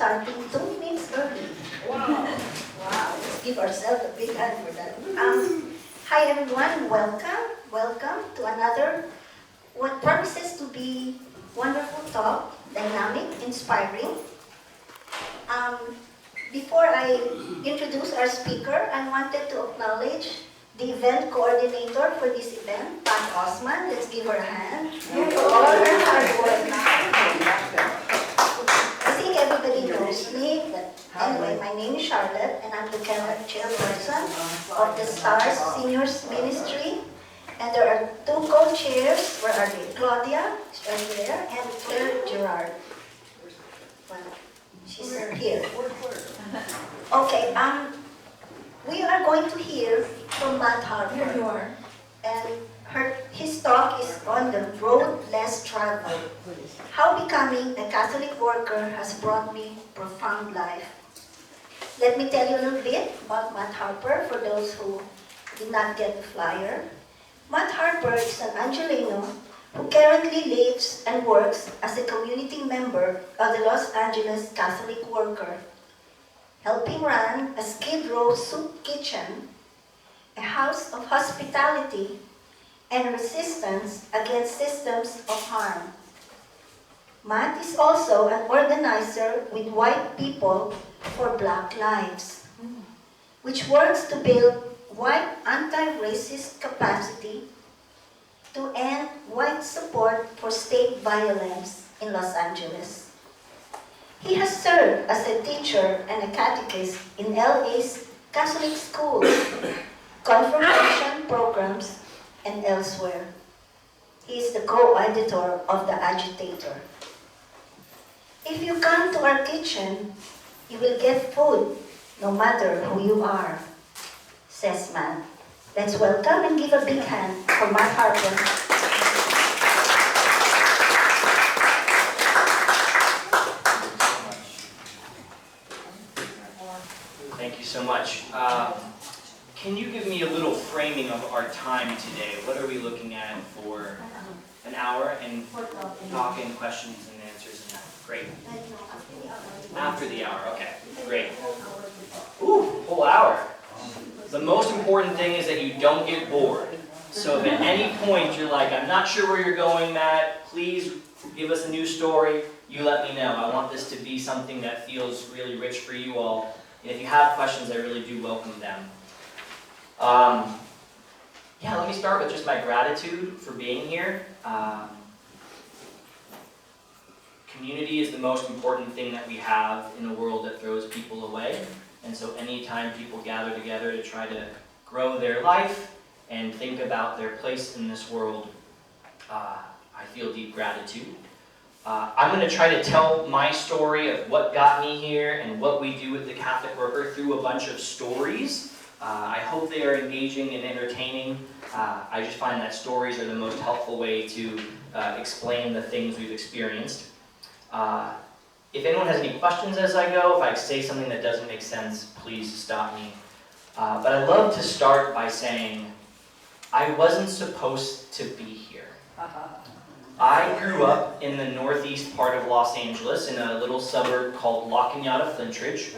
starting 2 minutes early. Wow. Wow. Let's give ourselves a big hand for that. Hi everyone, welcome to another what promises to be wonderful talk, dynamic, inspiring. Before I introduce our speaker, I wanted to acknowledge the event coordinator for this event, Pat Osman. Let's give her a hand. All her hard work. I think everybody knows me, but anyway, my name is Charlotte, and I'm the chairperson of the STARS Seniors Ministry. And there are 2 co-chairs. Where are they? Claudia, she's right there, and Claire Gerard. Well, she's here. Okay, we are going to hear from Matt Harper. Here you are. And his talk is on the road less traveled. How becoming a Catholic worker has brought me profound life. Let me tell you a little bit about Matt Harper for those who did not get the flyer. Matt Harper is an Angelino who currently lives and works as a community member of the Los Angeles Catholic Worker, helping run a Skid Row soup kitchen, a house of hospitality, and resistance against systems of harm. Matt is also an organizer with White People for Black Lives, which works to build white anti-racist capacity to end white support for state violence in Los Angeles. He has served as a teacher and a catechist in LA's Catholic schools, confirmation programs, and elsewhere. He is the co-editor of The Agitator. If you come to our kitchen, you will get food, no matter who you are, says Matt. Let's welcome and give a big hand for Matt Harper. Thank you so much. Can you give me a little framing of our time today? What are we looking at for an hour and talking, questions and answers and that? Great. After the hour, okay, great. Ooh, whole hour. The most important thing is that you don't get bored. So if at any point you're like, I'm not sure where you're going, Matt, please give us a new story, you let me know. I want this to be something that feels really rich for you all. And if you have questions, I really do welcome them. Yeah, let me start with just my gratitude for being here. Community is the most important thing that we have in a world that throws people away. And so anytime people gather together to try to grow their life and think about their place in this world, I feel deep gratitude. I'm going to try to tell my story of what got me here and what we do with the Catholic Worker through a bunch of stories. I hope they are engaging and entertaining. I just find that stories are the most helpful way to explain the things we've experienced. If anyone has any questions as I go, if I say something that doesn't make sense, please stop me. But I'd love to start by saying, I wasn't supposed to be here. I grew up in the northeast part of Los Angeles in a little suburb called La Cañada, Flintridge,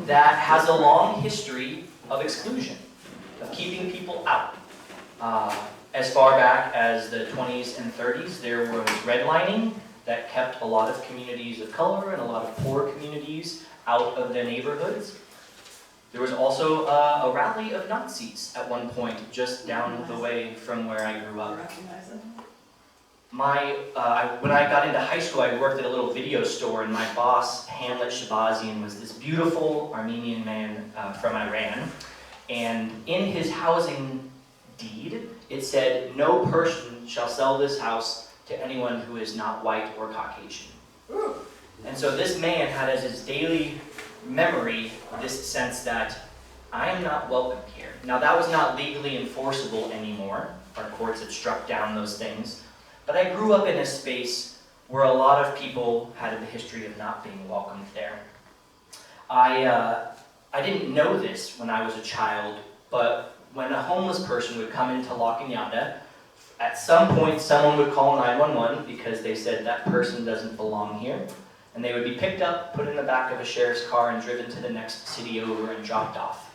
that has a long history of exclusion, of keeping people out. As far back as the 20s and 30s, there was redlining that kept a lot of communities of color and a lot of poor communities out of their neighborhoods. There was also a rally of Nazis at one point just down the way from where I grew up. When I got into high school, I worked at a little video store, and my boss, Hamlet Shabazian, was this beautiful Armenian man from Iran. And in his housing deed, it said, no person shall sell this house to anyone who is not white or Caucasian. And so this man had as his daily memory this sense that I am not welcome here. Now that was not legally enforceable anymore. Our courts had struck down those things. But I grew up in a space where a lot of people had a history of not being welcomed there. I didn't know this when I was a child, but when a homeless person would come into La Cañada, at some point someone would call 911 because they said that person doesn't belong here. and they would be picked up, put in the back of a sheriff's car, and driven to the next city over and dropped off.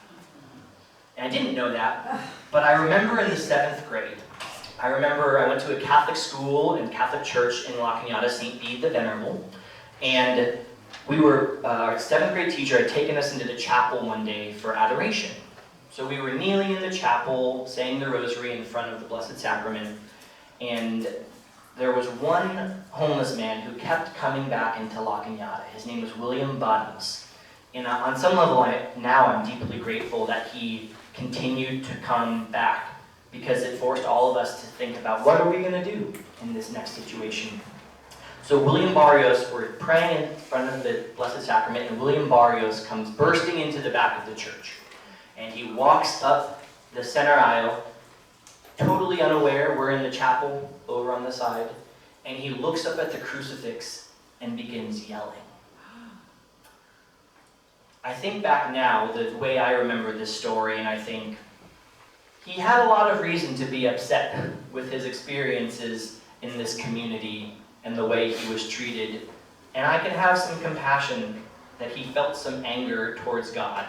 And I didn't know that, but I remember in the 7th grade, I went to a Catholic school and Catholic church in La Cañada, St. Bede the Venerable, and our 7th grade teacher had taken us into the chapel one day for adoration. So we were kneeling in the chapel, saying the rosary in front of the Blessed Sacrament, and there was one homeless man who kept coming back into La Cañada. His name was William Barrios. And on some level, now I'm deeply grateful that he continued to come back, because it forced all of us to think about, what are we going to do in this next situation? So William Barrios, we're praying in front of the Blessed Sacrament, and William Barrios comes bursting into the back of the church. And he walks up the center aisle, totally unaware, we're in the chapel over on the side, and he looks up at the crucifix and begins yelling. I think back now, the way I remember this story, and I think he had a lot of reason to be upset with his experiences in this community and the way he was treated. And I can have some compassion that he felt some anger towards God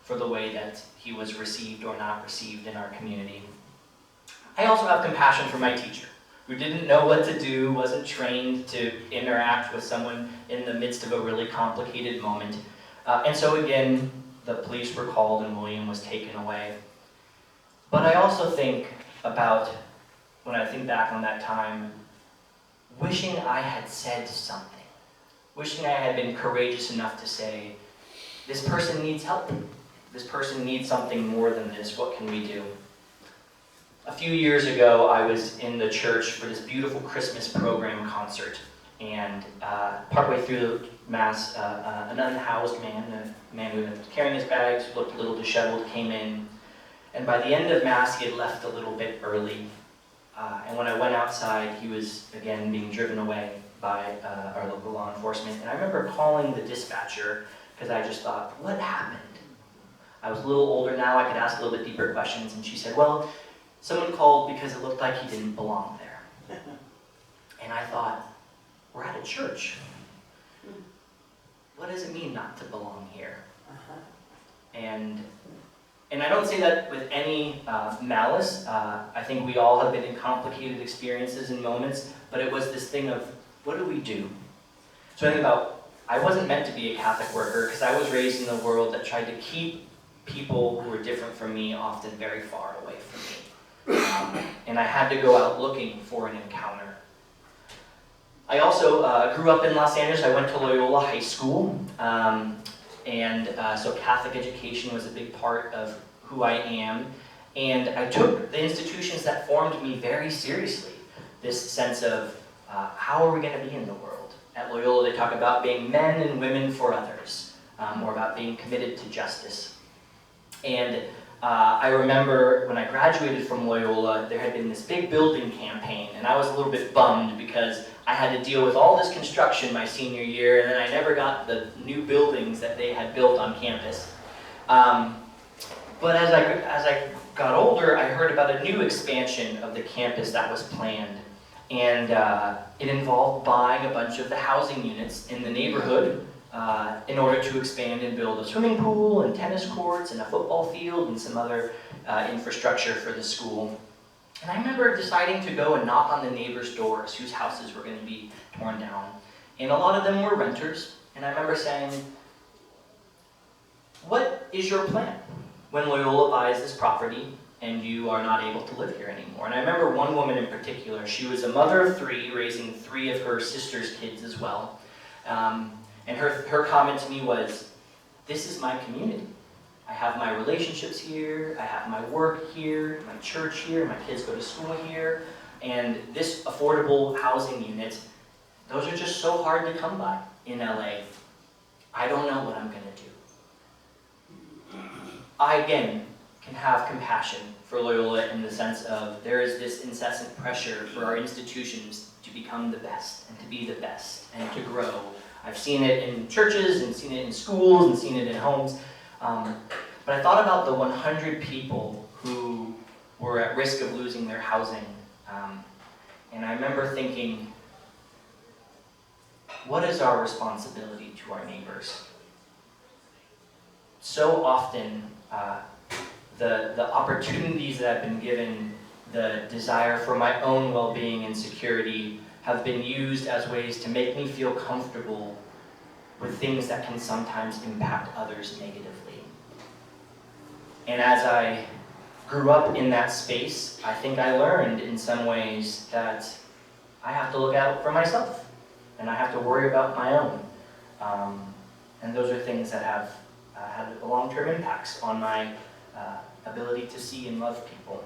for the way that he was received or not received in our community. I also have compassion for my teacher, who didn't know what to do, wasn't trained to interact with someone in the midst of a really complicated moment. And so again, the police were called and William was taken away. But I also think about, when I think back on that time, wishing I had said something. Wishing I had been courageous enough to say, this person needs help. This person needs something more than this. What can we do? A few years ago, I was in the church for this beautiful Christmas program concert. And partway through the Mass, an unhoused man, a man who was carrying his bags, looked a little disheveled, came in. And by the end of Mass, he had left a little bit early. And when I went outside, he was, again, being driven away by our local law enforcement. And I remember calling the dispatcher, because I just thought, what happened? I was a little older now, I could ask a little bit deeper questions. And she said, well, someone called because it looked like he didn't belong there. And I thought, we're at a church. What does it mean not to belong here? And I don't say that with any malice. I think we all have been in complicated experiences and moments, but it was this thing of, what do we do? So I think about, I wasn't meant to be a Catholic worker because I was raised in a world that tried to keep people who were different from me often very far away from me. And I had to go out looking for an encounter. I also grew up in Los Angeles. I went to Loyola High School. So Catholic education was a big part of who I am. And I took the institutions that formed me very seriously. This sense of, how are we going to be in the world? At Loyola, they talk about being men and women for others, or about being committed to justice. And I remember when I graduated from Loyola, there had been this big building campaign, and I was a little bit bummed because I had to deal with all this construction my senior year, and then I never got the new buildings that they had built on campus. But as I got older, I heard about a new expansion of the campus that was planned, and it involved buying a bunch of the housing units in the neighborhood in order to expand and build a swimming pool and tennis courts and a football field and some other infrastructure for the school. And I remember deciding to go and knock on the neighbors' doors whose houses were going to be torn down. And a lot of them were renters. And I remember saying, what is your plan when Loyola buys this property and you are not able to live here anymore? And I remember one woman in particular. She was a mother of 3, raising 3 of her sister's kids as well. And her comment to me was, this is my community. I have my relationships here, I have my work here, my church here, my kids go to school here, and this affordable housing unit, those are just so hard to come by in LA. I don't know what I'm gonna do. I, again, can have compassion for Loyola in the sense of there is this incessant pressure for our institutions to become the best, and to be the best, and to grow. I've seen it in churches, and seen it in schools, and seen it in homes. But I thought about the 100 people who were at risk of losing their housing. And I remember thinking, what is our responsibility to our neighbors? So often, the opportunities that I've been given, the desire for my own well-being and security, have been used as ways to make me feel comfortable with things that can sometimes impact others negatively. And as I grew up in that space, I think I learned in some ways that I have to look out for myself, and I have to worry about my own. And those are things that have had long-term impacts on my ability to see and love people.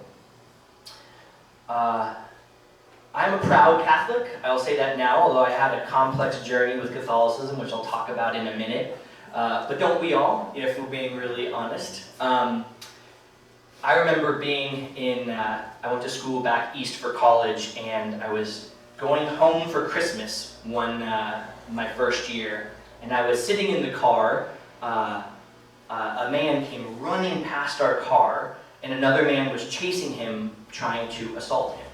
I'm a proud Catholic. I'll say that now, although I had a complex journey with Catholicism, which I'll talk about in a minute. But don't we all, if we're being really honest? I remember being I went to school back east for college, and I was going home for Christmas my first year, and I was sitting in the car. A man came running past our car, and another man was chasing him, trying to assault him.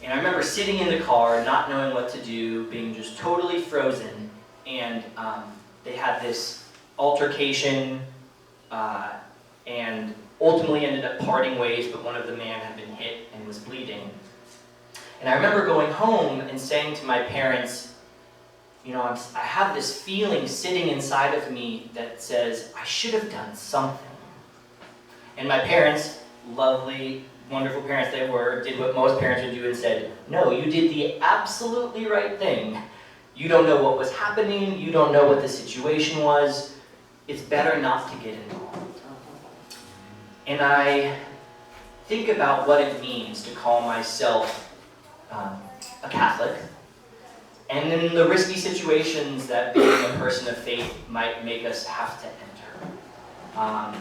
And I remember sitting in the car, not knowing what to do, being just totally frozen, and they had this altercation, and ultimately ended up parting ways, but one of the men had been hit and was bleeding. And I remember going home and saying to my parents, I have this feeling sitting inside of me that says, I should have done something. And my parents, lovely, wonderful parents they were, did what most parents would do and said, no, you did the absolutely right thing. You don't know what was happening, you don't know what the situation was, it's better not to get involved. And I think about what it means to call myself a Catholic, and in the risky situations that being a person of faith might make us have to enter.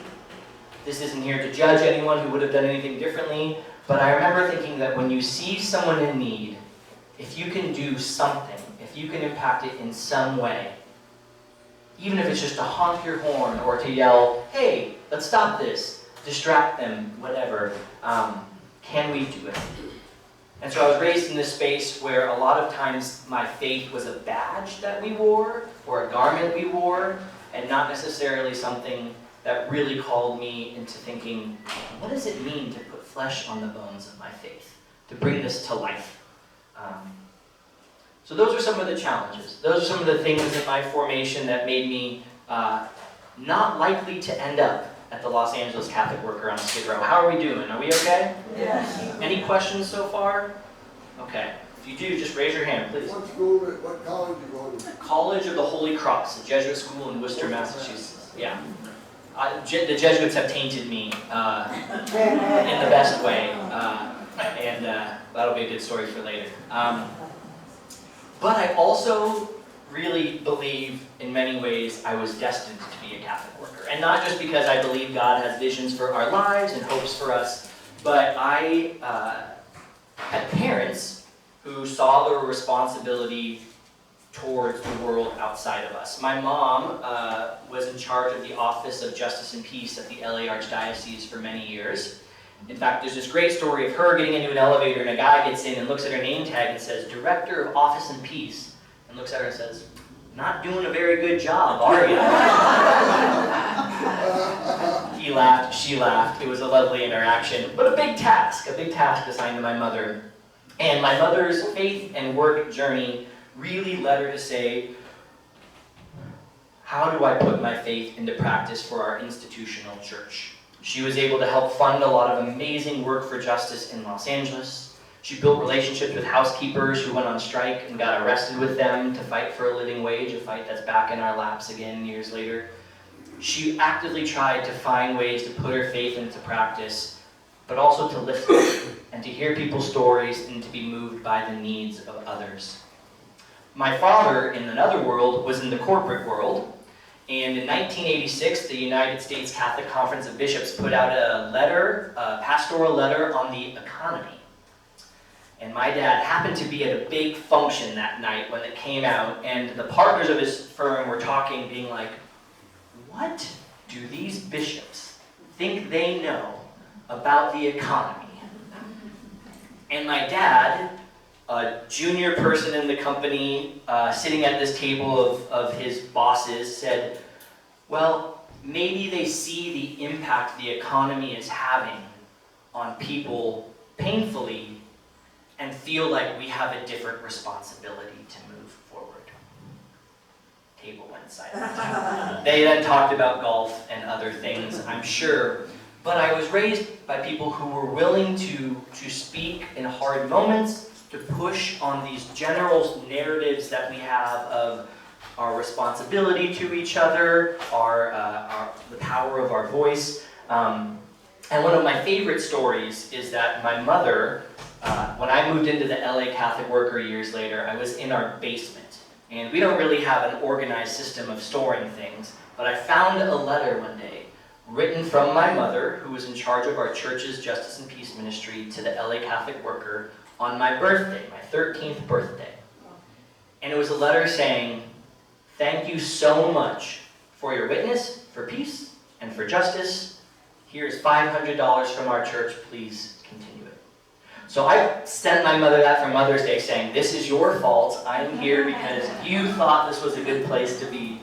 This isn't here to judge anyone who would have done anything differently, but I remember thinking that when you see someone in need, if you can do something, if you can impact it in some way, even if it's just to honk your horn or to yell, hey, let's stop this, distract them, whatever, can we do it? And so I was raised in this space where a lot of times my faith was a badge that we wore, or a garment we wore, and not necessarily something that really called me into thinking, what does it mean to put flesh on the bones of my faith, to bring this to life? So those are some of the challenges. Those are some of the things in my formation that made me not likely to end up at the Los Angeles Catholic Worker on Skid Row. How are we doing? Are we okay? Yes. Any questions so far? Okay. If you do, just raise your hand, please. What school, what college you go to? College of the Holy Cross, a Jesuit school in Worcester, Massachusetts. Yeah. The Jesuits have tainted me in the best way, and that'll be a good story for later. But I also really believe, in many ways, I was destined to be a Catholic worker. And not just because I believe God has visions for our lives and hopes for us, but I had parents who saw the responsibility towards the world outside of us. My mom was in charge of the Office of Justice and Peace at the LA Archdiocese for many years. In fact, there's this great story of her getting into an elevator and a guy gets in and looks at her name tag and says, Director of Office and Peace, and looks at her and says, not doing a very good job, are you? He laughed, she laughed. It was a lovely interaction, but a big task assigned to my mother. And my mother's faith and work journey really led her to say, how do I put my faith into practice for our institutional church? She was able to help fund a lot of amazing work for justice in Los Angeles. She built relationships with housekeepers who went on strike and got arrested with them to fight for a living wage, a fight that's back in our laps again years later. She actively tried to find ways to put her faith into practice, but also to lift them and to hear people's stories and to be moved by the needs of others. My father, in another world, was in the corporate world. And in 1986, the United States Catholic Conference of Bishops put out a pastoral letter on the economy. And my dad happened to be at a big function that night when it came out, and the partners of his firm were talking, being like, what do these bishops think they know about the economy? And my dad a junior person in the company sitting at this table of his bosses said, well, maybe they see the impact the economy is having on people painfully and feel like we have a different responsibility to move forward. Table went silent. They then talked about golf and other things, I'm sure. But I was raised by people who were willing to speak in hard moments, to push on these general narratives that we have of our responsibility to each other, the power of our voice. And one of my favorite stories is that my mother, when I moved into the LA Catholic Worker years later, I was in our basement. And we don't really have an organized system of storing things, but I found a letter one day written from my mother, who was in charge of our church's Justice and Peace Ministry, to the LA Catholic Worker on my birthday, my 13th birthday. And it was a letter saying, thank you so much for your witness, for peace, and for justice. Here's $500 from our church, please continue it. So I sent my mother that for Mother's Day saying, this is your fault, I'm here because you thought this was a good place to be.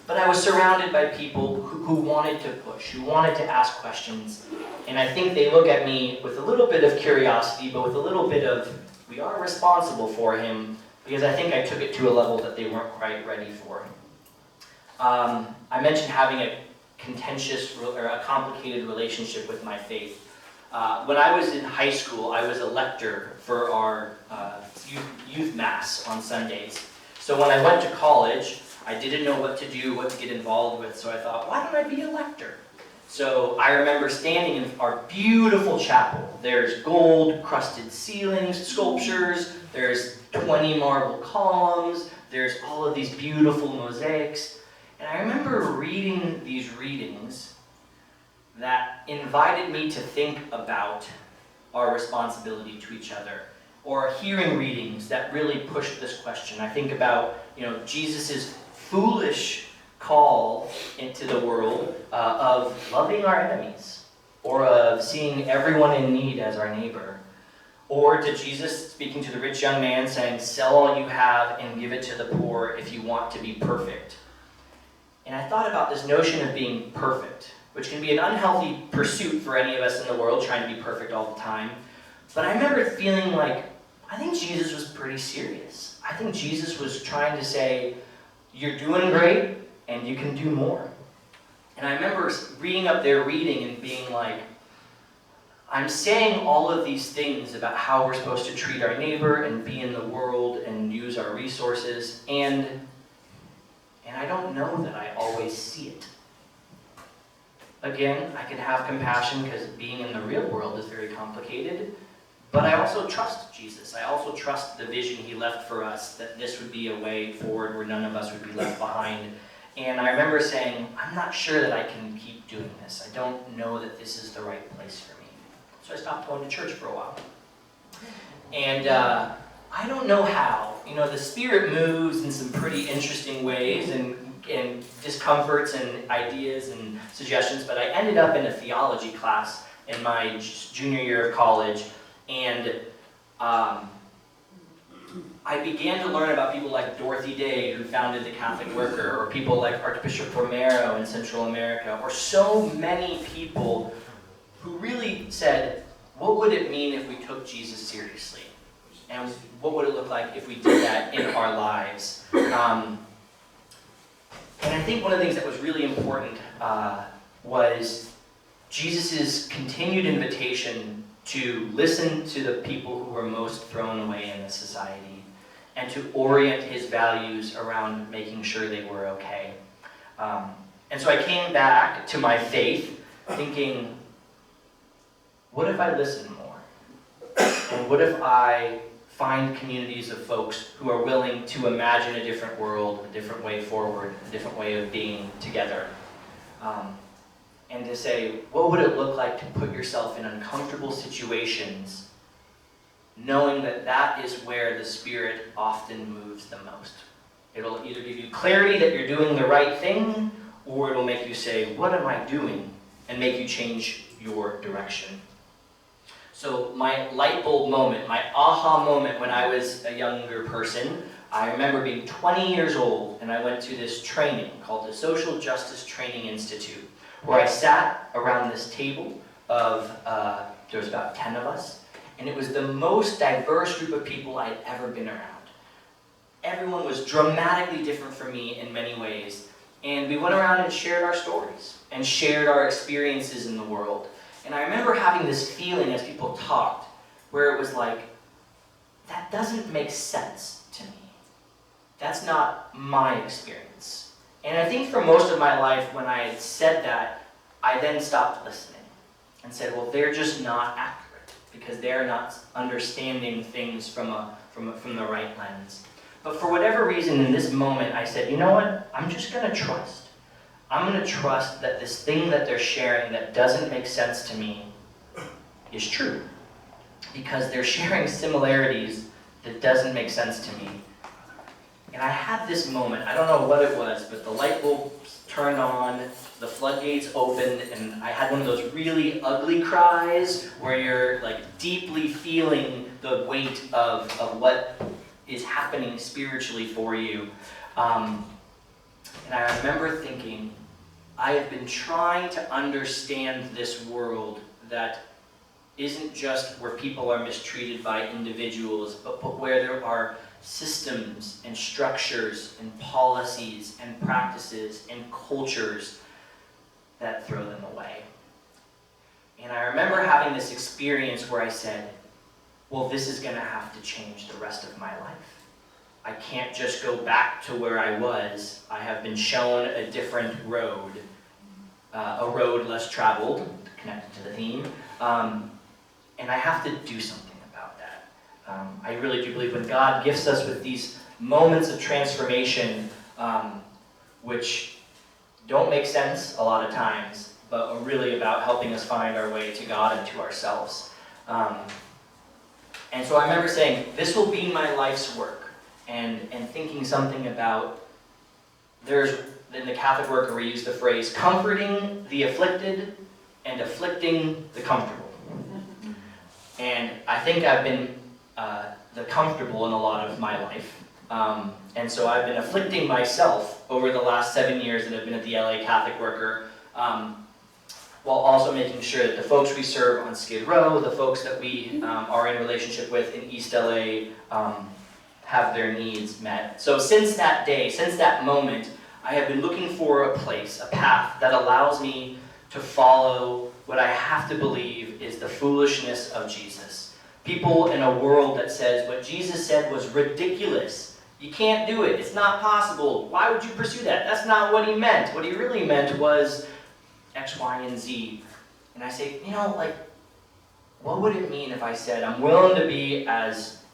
But I was surrounded by people who wanted to push, who wanted to ask questions. And I think they look at me with a little bit of curiosity, but with a little bit of, we are responsible for him, because I think I took it to a level that they weren't quite ready for. I mentioned having a contentious or a complicated relationship with my faith. When I was in high school, I was a lector for our youth mass on Sundays. So when I went to college, I didn't know what to do, what to get involved with, so I thought, why don't I be a lector? So I remember standing in our beautiful chapel. There's gold-crusted ceilings, sculptures, there's 20 marble columns, there's all of these beautiful mosaics. And I remember reading these readings that invited me to think about our responsibility to each other, or hearing readings that really pushed this question. I think about, Jesus' foolish call into the world of loving our enemies, or of seeing everyone in need as our neighbor, or to Jesus speaking to the rich young man saying, sell all you have and give it to the poor if you want to be perfect. And I thought about this notion of being perfect, which can be an unhealthy pursuit for any of us in the world, trying to be perfect all the time. But I remember feeling like, I think Jesus was pretty serious. I think Jesus was trying to say, you're doing great, and you can do more. And I remember reading up their reading and being like, I'm saying all of these things about how we're supposed to treat our neighbor and be in the world and use our resources, and I don't know that I always see it. Again, I can have compassion because being in the real world is very complicated, but I also trust Jesus. I also trust the vision he left for us, that this would be a way forward where none of us would be left behind. And I remember saying, I'm not sure that I can keep doing this. I don't know that this is the right place for me. So I stopped going to church for a while. And I don't know how. The Spirit moves in some pretty interesting ways, and discomforts and ideas and suggestions, but I ended up in a theology class in my junior year of college, and I began to learn about people like Dorothy Day, who founded the Catholic Worker, or people like Archbishop Romero in Central America, or so many people who really said, what would it mean if we took Jesus seriously? And what would it look like if we did that in our lives? And I think one of the things that was really important was Jesus' continued invitation to listen to the people who were most thrown away in the society, and to orient his values around making sure they were okay. And so I came back to my faith thinking, what if I listen more? And what if I find communities of folks who are willing to imagine a different world, a different way forward, a different way of being together. And to say, what would it look like to put yourself in uncomfortable situations, knowing that that is where the Spirit often moves the most. It'll either give you clarity that you're doing the right thing, or it'll make you say, what am I doing? And make you change your direction. So my light bulb moment, my aha moment when I was a younger person, I remember being 20 years old, and I went to this training called the Social Justice Training Institute, where I sat around this table of, there was about 10 of us, and it was the most diverse group of people I'd ever been around. Everyone was dramatically different from me in many ways, and we went around and shared our stories, and shared our experiences in the world. And I remember having this feeling as people talked, where it was like, that doesn't make sense to me. That's not my experience. And I think for most of my life, when I had said that, I then stopped listening and said, well, they're just not accurate because they're not understanding things from the right lens. But for whatever reason in this moment, I said, you know what? I'm just going to trust. I'm going to trust that this thing that they're sharing that doesn't make sense to me is true. Because they're sharing similarities that doesn't make sense to me. And I had this moment, I don't know what it was, but the light bulb turned on, the floodgates opened, and I had one of those really ugly cries where you're like deeply feeling the weight of what is happening spiritually for you. And I remember thinking, I have been trying to understand this world that isn't just where people are mistreated by individuals, but where there are systems and structures and policies and practices and cultures that throw them away. And I remember having this experience where I said, well, this is going to have to change the rest of my life. I can't just go back to where I was. I have been shown a different road, a road less traveled, connected to the theme, and I have to do something about that. I really do believe when God gifts us with these moments of transformation, which don't make sense a lot of times, but are really about helping us find our way to God and to ourselves. And so I remember saying, this will be my life's work. And thinking something about, there's, in the Catholic worker we use the phrase, comforting the afflicted and afflicting the comfortable. And I think I've been the comfortable in a lot of my life. And so I've been afflicting myself over the last 7 years that I've been at the LA Catholic worker, while also making sure that the folks we serve on Skid Row, the folks that we are in relationship with in East LA, have their needs met. So since that day, since that moment, I have been looking for a place, a path that allows me to follow what I have to believe is the foolishness of Jesus. People in a world that says what Jesus said was ridiculous. You can't do it. It's not possible. Why would you pursue that? That's not what he meant. What he really meant was X, Y, and Z. And I say, you know, like, what would it mean if I said I'm willing to be as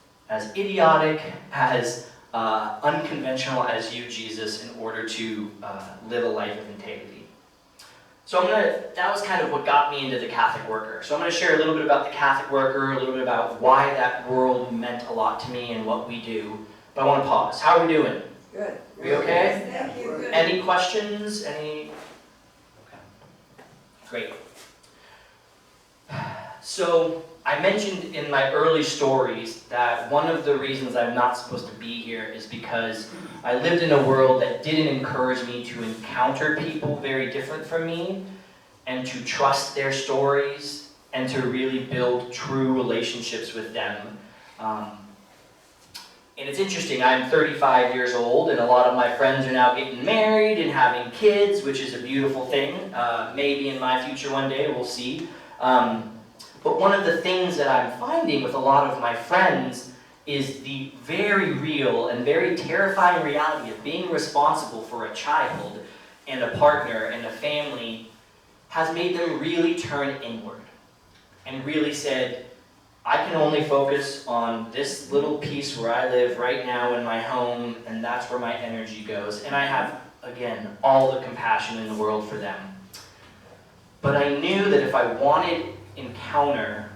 idiotic, as unconventional as you, Jesus, in order to live a life of integrity? So that was kind of what got me into the Catholic worker. So I'm going to share a little bit about the Catholic worker, a little bit about why that world meant a lot to me and what we do. But I want to pause. How are we doing? Good. Are we okay? Thank you. Good. Any questions? Any? Okay. Great. So I mentioned in my early stories that one of the reasons I'm not supposed to be here is because I lived in a world that didn't encourage me to encounter people very different from me and to trust their stories and to really build true relationships with them. And it's interesting, I'm 35 years old and a lot of my friends are now getting married and having kids, which is a beautiful thing. Maybe in my future one day, we'll see. But one of the things that I'm finding with a lot of my friends is the very real and very terrifying reality of being responsible for a child and a partner and a family has made them really turn inward and really said, I can only focus on this little piece where I live right now in my home, and that's where my energy goes. And I have, again, all the compassion in the world for them. But I knew that if I wanted encounter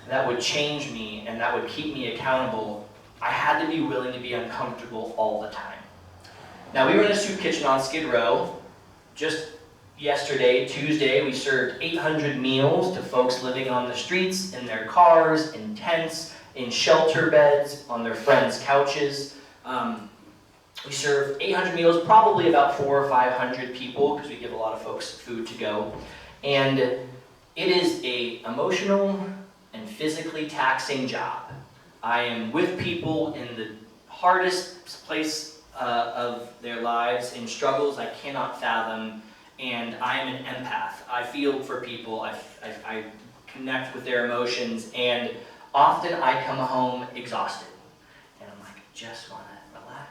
that would change me and that would keep me accountable, I had to be willing to be uncomfortable all the time. Now, we were in a soup kitchen on Skid Row, just yesterday, Tuesday, we served 800 meals to folks living on the streets, in their cars, in tents, in shelter beds, on their friends' couches. We served 800 meals, probably about 400 or 500 people, because we give a lot of folks food to go. And it is an emotional and physically taxing job. I am with people in the hardest place of their lives, in struggles I cannot fathom, and I am an empath. I feel for people, I connect with their emotions, and often I come home exhausted. And I'm like, just want to relax,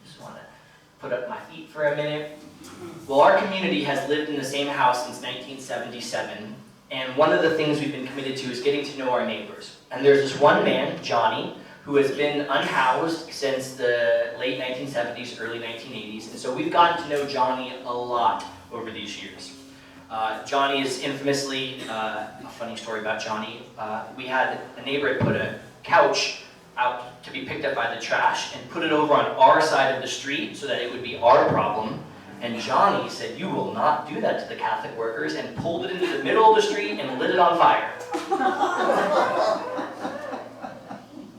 just want to put up my feet for a minute. Well, our community has lived in the same house since 1977, and one of the things we've been committed to is getting to know our neighbors. And there's this one man, Johnny, who has been unhoused since the late 1970s, early 1980s, and so we've gotten to know Johnny a lot over these years. Johnny is infamously, a funny story about Johnny, we had a neighbor put a couch out to be picked up by the trash and put it over on our side of the street so that it would be our problem. And Johnny said, "You will not do that to the Catholic workers," and pulled it into the middle of the street and lit it on fire.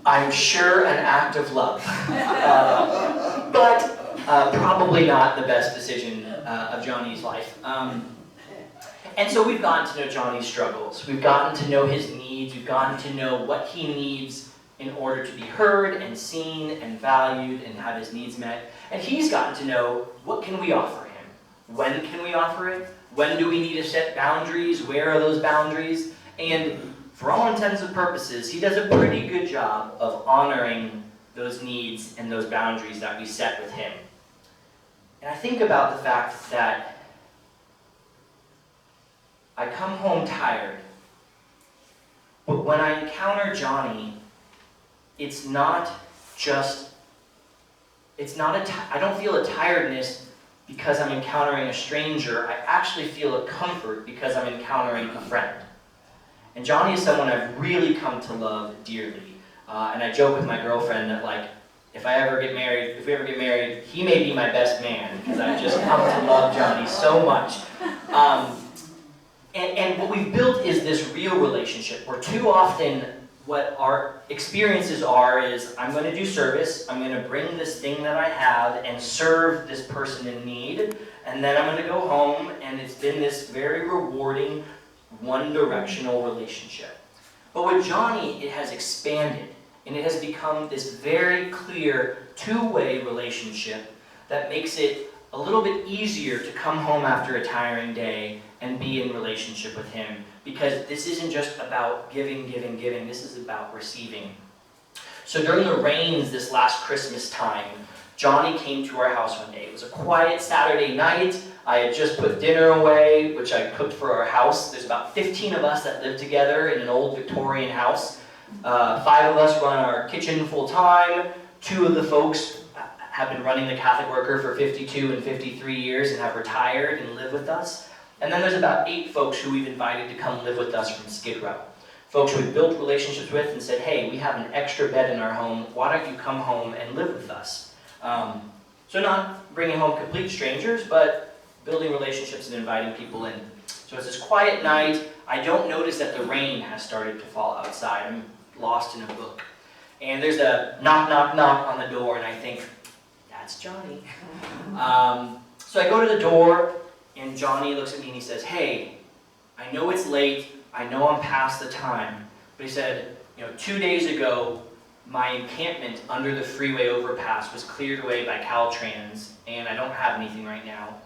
I'm sure an act of love, but probably not the best decision of Johnny's life. And so we've gotten to know Johnny's struggles. We've gotten to know his needs. We've gotten to know what he needs in order to be heard and seen and valued and have his needs met. And he's gotten to know, what can we offer him? When can we offer it? When do we need to set boundaries? Where are those boundaries? And for all intents and purposes, he does a pretty good job of honoring those needs and those boundaries that we set with him. And I think about the fact that I come home tired, but when I encounter Johnny, I don't feel a tiredness because I'm encountering a stranger. I actually feel a comfort because I'm encountering a friend. And Johnny is someone I've really come to love dearly. And I joke with my girlfriend that, like, if we ever get married, he may be my best man because I've just come to love Johnny so much. And what we've built is this real relationship where too often what our experiences are is, I'm going to do service, I'm going to bring this thing that I have and serve this person in need, and then I'm going to go home, and it's been this very rewarding, one-directional relationship. But with Johnny, it has expanded, and it has become this very clear two-way relationship that makes it a little bit easier to come home after a tiring day and be in relationship with him, because this isn't just about giving, this is about receiving. So during the rains this last Christmas time, Johnny came to our house one day. It was a quiet Saturday night. I had just put dinner away, which I cooked for our house. There's about 15 of us that live together in an old Victorian house. 5 of us run our kitchen full time. 2 of the folks have been running the Catholic Worker for 52 and 53 years and have retired and live with us. And then there's about 8 folks who we've invited to come live with us from Skid Row. Folks we've built relationships with and said, hey, we have an extra bed in our home, why don't you come home and live with us? So not bringing home complete strangers, but building relationships and inviting people in. So it's this quiet night. I don't notice that the rain has started to fall outside. I'm lost in a book. And there's a knock, knock, knock on the door, and I think, that's Johnny. So I go to the door, and Johnny looks at me and he says, hey, I know it's late, I know I'm past the time, but he said, 2 days ago, my encampment under the freeway overpass was cleared away by Caltrans, and I don't have anything right now.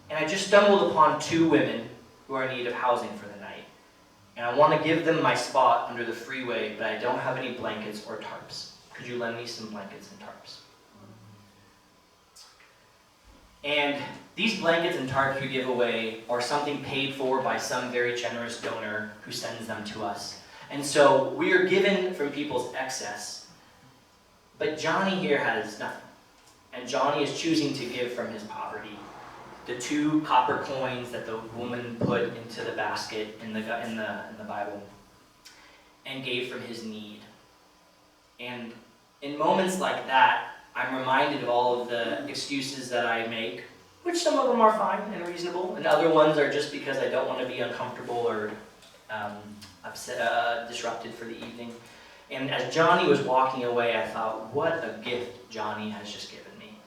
And I just stumbled upon 2 women who are in need of housing for the night. And I want to give them my spot under the freeway, but I don't have any blankets or tarps. Could you lend me some blankets and tarps? And these blankets and tarps we give away are something paid for by some very generous donor who sends them to us. And so we are given from people's excess. But Johnny here has nothing. And Johnny is choosing to give from his poverty. The 2 copper coins that the woman put into the basket in the Bible, and gave from his need. And in moments like that, I'm reminded of all of the excuses that I make which some of them are fine and reasonable, and other ones are just because I don't want to be uncomfortable or upset, disrupted for the evening. And as Johnny was walking away, I thought, what a gift Johnny has just given me.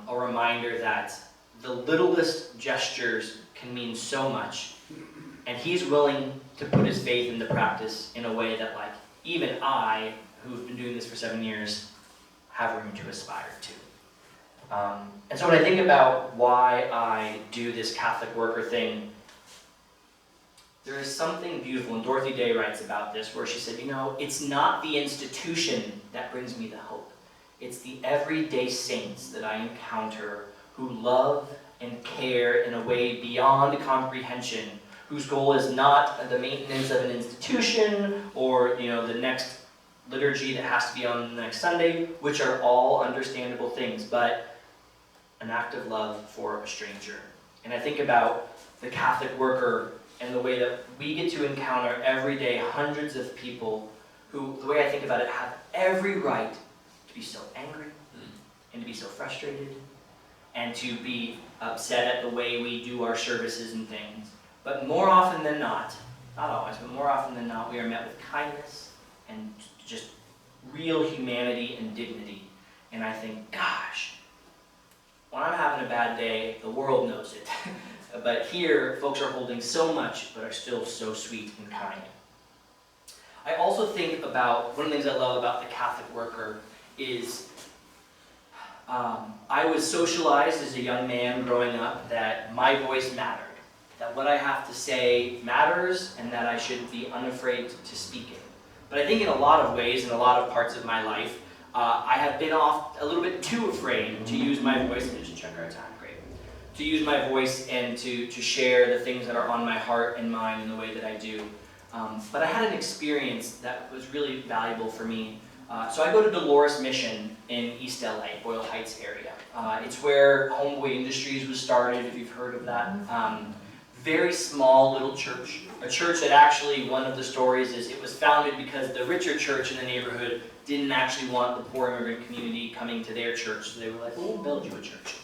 A reminder that the littlest gestures can mean so much, and he's willing to put his faith into practice in a way that, like, even I, who've been doing this for 7 years, have room to aspire to. And so when I think about why I do this Catholic worker thing, there is something beautiful, and Dorothy Day writes about this, where she said, you know, it's not the institution that brings me the hope. It's the everyday saints that I encounter who love and care in a way beyond comprehension, whose goal is not the maintenance of an institution or, you know, the next liturgy that has to be on the next Sunday, which are all understandable things, but an act of love for a stranger. And I think about the Catholic worker and the way that we get to encounter every day hundreds of people who, the way I think about it, have every right to be so angry and to be so frustrated and to be upset at the way we do our services and things. But more often than not always, but more often than not, we are met with kindness and just real humanity and dignity. And I think, gosh, when I'm having a bad day, the world knows it. But here, folks are holding so much, but are still so sweet and kind. I also think about, one of the things I love about the Catholic worker is, I was socialized as a young man growing up that my voice mattered, that what I have to say matters, and that I should be unafraid to speak it. But I think in a lot of ways, in a lot of parts of my life, I have been off a little bit too afraid to use my voice. Let me just check our time. To use my voice and to share the things that are on my heart and mind in the way that I do. But I had an experience that was really valuable for me. So I go to Dolores Mission in East LA, Boyle Heights area. It's where Homeboy Industries was started, if you've heard of that. Very small little church. A church that actually, one of the stories is it was founded because the richer church in the neighborhood didn't actually want the poor immigrant community coming to their church. So they were like, well, we'll build you a church.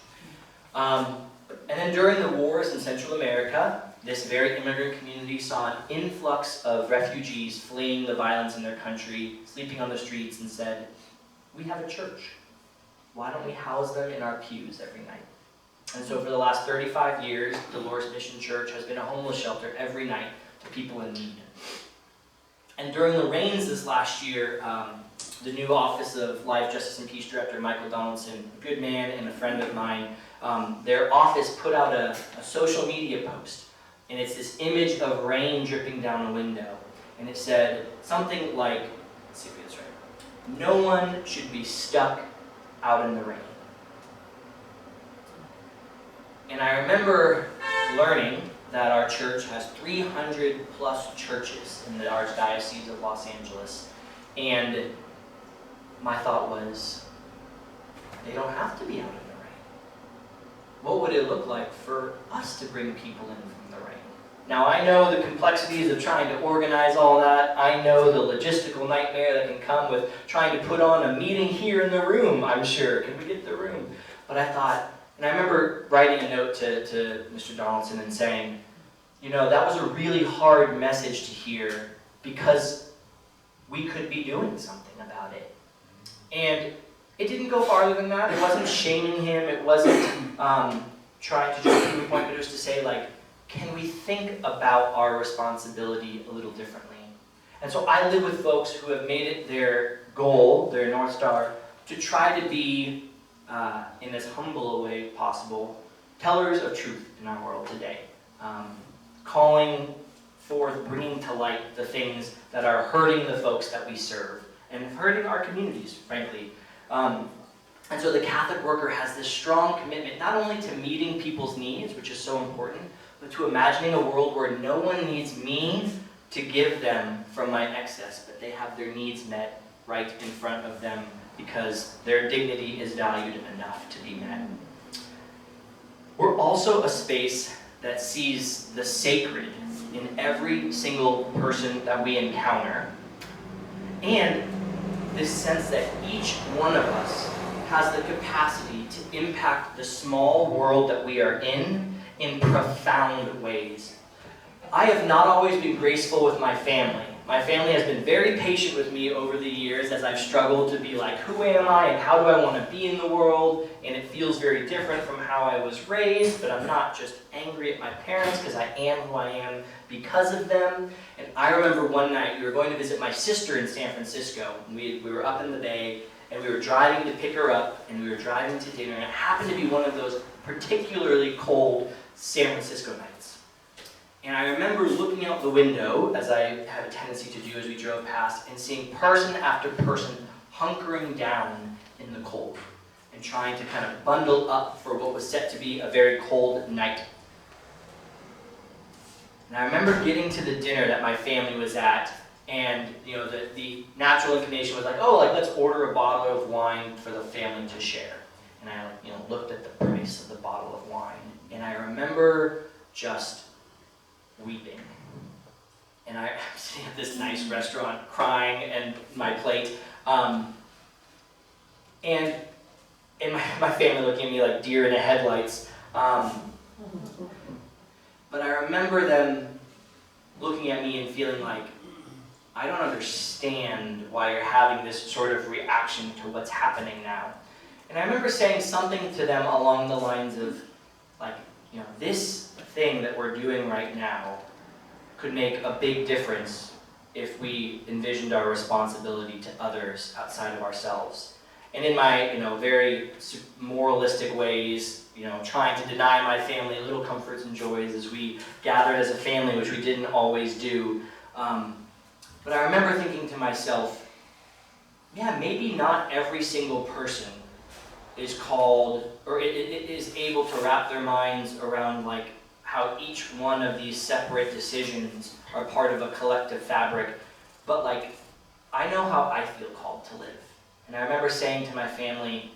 And then during the wars in Central America, this very immigrant community saw an influx of refugees fleeing the violence in their country, sleeping on the streets, and said, we have a church. Why don't we house them in our pews every night? And so for the last 35 years, Dolores Mission Church has been a homeless shelter every night to people in need. And during the rains this last year, the new Office of Life, Justice, and Peace Director, Michael Donaldson, a good man and a friend of mine, their office put out a social media post. And it's this image of rain dripping down a window. And it said something like, let's see if we get this right, no one should be stuck out in the rain. And I remember learning that our church has 300 plus churches in the Archdiocese of Los Angeles. And my thought was, they don't have to be out in the rain. What would it look like for us to bring people in from the rain? Now I know the complexities of trying to organize all that. I know the logistical nightmare that can come with trying to put on a meeting here in the room, I'm sure. Can we get the room? But I thought, and I remember writing a note to Mr. Donaldson and saying, you know, that was a really hard message to hear because we could be doing something about it. And it didn't go farther than that. It wasn't shaming him. It wasn't trying to just prove a point, but it was to say, like, can we think about our responsibility a little differently? And so I live with folks who have made it their goal, their North Star, to try to be, in as humble a way possible, tellers of truth in our world today. Calling forth, bringing to light the things that are hurting the folks that we serve, and hurting our communities, frankly. And so the Catholic worker has this strong commitment, not only to meeting people's needs, which is so important, but to imagining a world where no one needs me to give them from my excess, but they have their needs met right in front of them because their dignity is valued enough to be met. We're also a space that sees the sacred in every single person that we encounter, and this sense that each one of us has the capacity to impact the small world that we are in profound ways. I have not always been graceful with my family. My family has been very patient with me over the years as I've struggled to be like, who am I and how do I want to be in the world? And it feels very different from how I was raised, but I'm not just angry at my parents because I am who I am because of them. And I remember one night we were going to visit my sister in San Francisco. We were up in the Bay and we were driving to pick her up and we were driving to dinner, and it happened to be one of those particularly cold San Francisco nights. And I remember looking out the window, as I have a tendency to do as we drove past, and seeing person after person hunkering down in the cold and trying to kind of bundle up for what was set to be a very cold night. And I remember getting to the dinner that my family was at, and the natural inclination was like, oh, let's order a bottle of wine for the family to share. And I looked at the price of the bottle of wine, and I remember just weeping. And I'm sitting at this nice restaurant crying and my plate. And my family looking at me like deer in the headlights. But I remember them looking at me and feeling like, I don't understand why you're having this sort of reaction to what's happening now. And I remember saying something to them along the lines of, this thing that we're doing right now could make a big difference if we envisioned our responsibility to others outside of ourselves. And in my, very moralistic ways, trying to deny my family little comforts and joys as we gathered as a family, which we didn't always do. But I remember thinking to myself, yeah, maybe not every single person is called, or is able to wrap their minds around how each one of these separate decisions are part of a collective fabric. But I know how I feel called to live. And I remember saying to my family,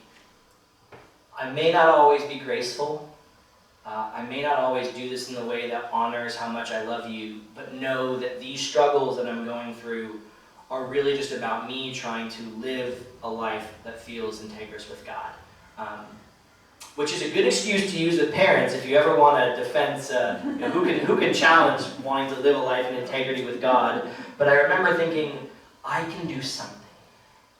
I may not always be graceful. I may not always do this in the way that honors how much I love you, but know that these struggles that I'm going through are really just about me trying to live a life that feels integrous with God. Which is a good excuse to use with parents if you ever want a defense, who can challenge wanting to live a life in integrity with God. But I remember thinking, I can do something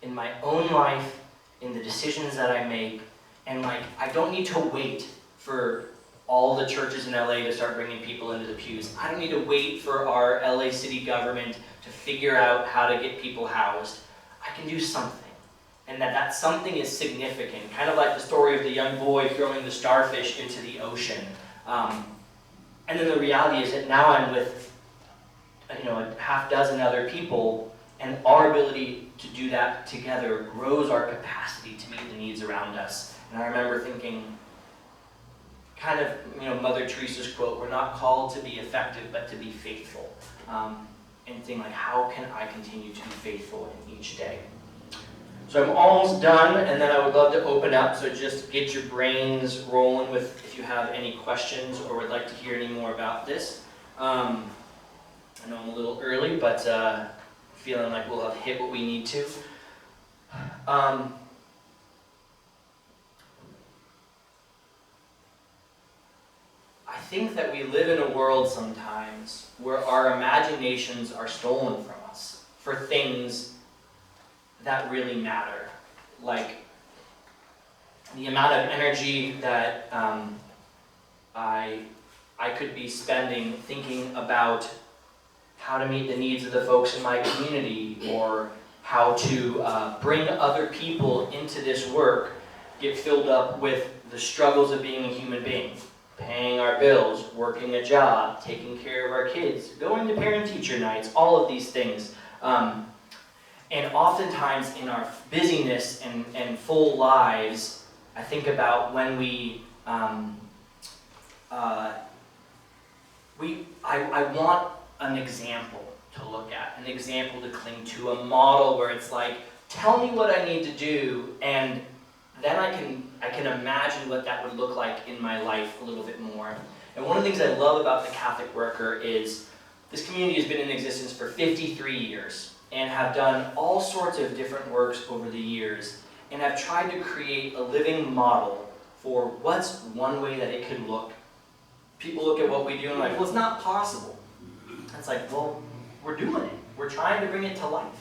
in my own life, in the decisions that I make, and I don't need to wait for all the churches in LA to start bringing people into the pews. I don't need to wait for our LA city government to figure out how to get people housed. I can do something. And that something is significant, kind of like the story of the young boy throwing the starfish into the ocean. And then the reality is that now I'm with a half dozen other people, and our ability to do that together grows our capacity to meet the needs around us. And I remember thinking, kind of, Mother Teresa's quote, we're not called to be effective, but to be faithful. And thinking how can I continue to be faithful in each day? So I'm almost done, and then I would love to open up, so just get your brains rolling with if you have any questions or would like to hear any more about this. I know I'm a little early, but feeling like we'll have hit what we need to. I think that we live in a world sometimes where our imaginations are stolen from us for things that really matter, like the amount of energy that I could be spending thinking about how to meet the needs of the folks in my community, or how to bring other people into this work, get filled up with the struggles of being a human being, paying our bills, working a job, taking care of our kids, going to parent-teacher nights, all of these things. And oftentimes in our busyness and full lives, I think about when I want an example to look at, an example to cling to, a model where it's tell me what I need to do, and then I can imagine what that would look like in my life a little bit more. And one of the things I love about the Catholic Worker is this community has been in existence for 53 years. And have done all sorts of different works over the years. and have tried to create a living model for what's one way that it could look. People look at what we do and are like, well, it's not possible. It's like, well, we're doing it. We're trying to bring it to life.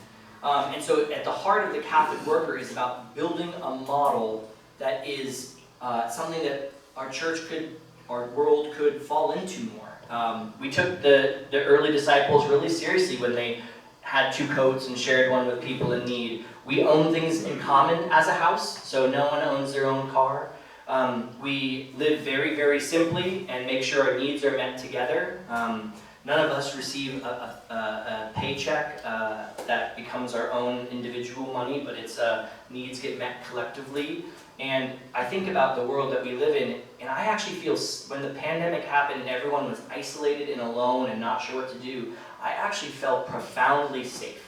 And so at the heart of the Catholic worker is about building a model that is something that our church could, our world could fall into more. We took the early disciples really seriously when they had 2 coats and shared one with people in need. We own things in common as a house, so no one owns their own car. We live very, very simply and make sure our needs are met together. None of us receive a paycheck that becomes our own individual money, but its needs get met collectively. And I think about the world that we live in, and I actually feel when the pandemic happened and everyone was isolated and alone and not sure what to do, I actually felt profoundly safe.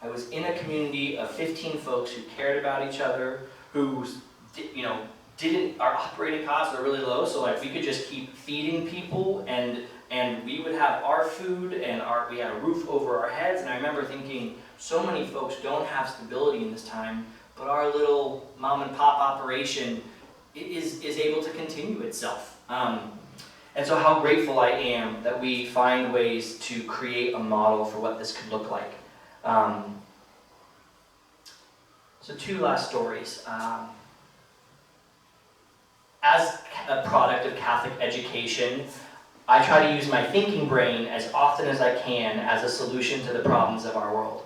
I was in a community of 15 folks who cared about each other, who, our operating costs are really low, so like we could just keep feeding people, and we would have our food, and we had a roof over our heads. And I remember thinking, so many folks don't have stability in this time, but our little mom and pop operation is able to continue itself. And so how grateful I am that we find ways to create a model for what this could look like. So 2 last stories. As a product of Catholic education, I try to use my thinking brain as often as I can as a solution to the problems of our world.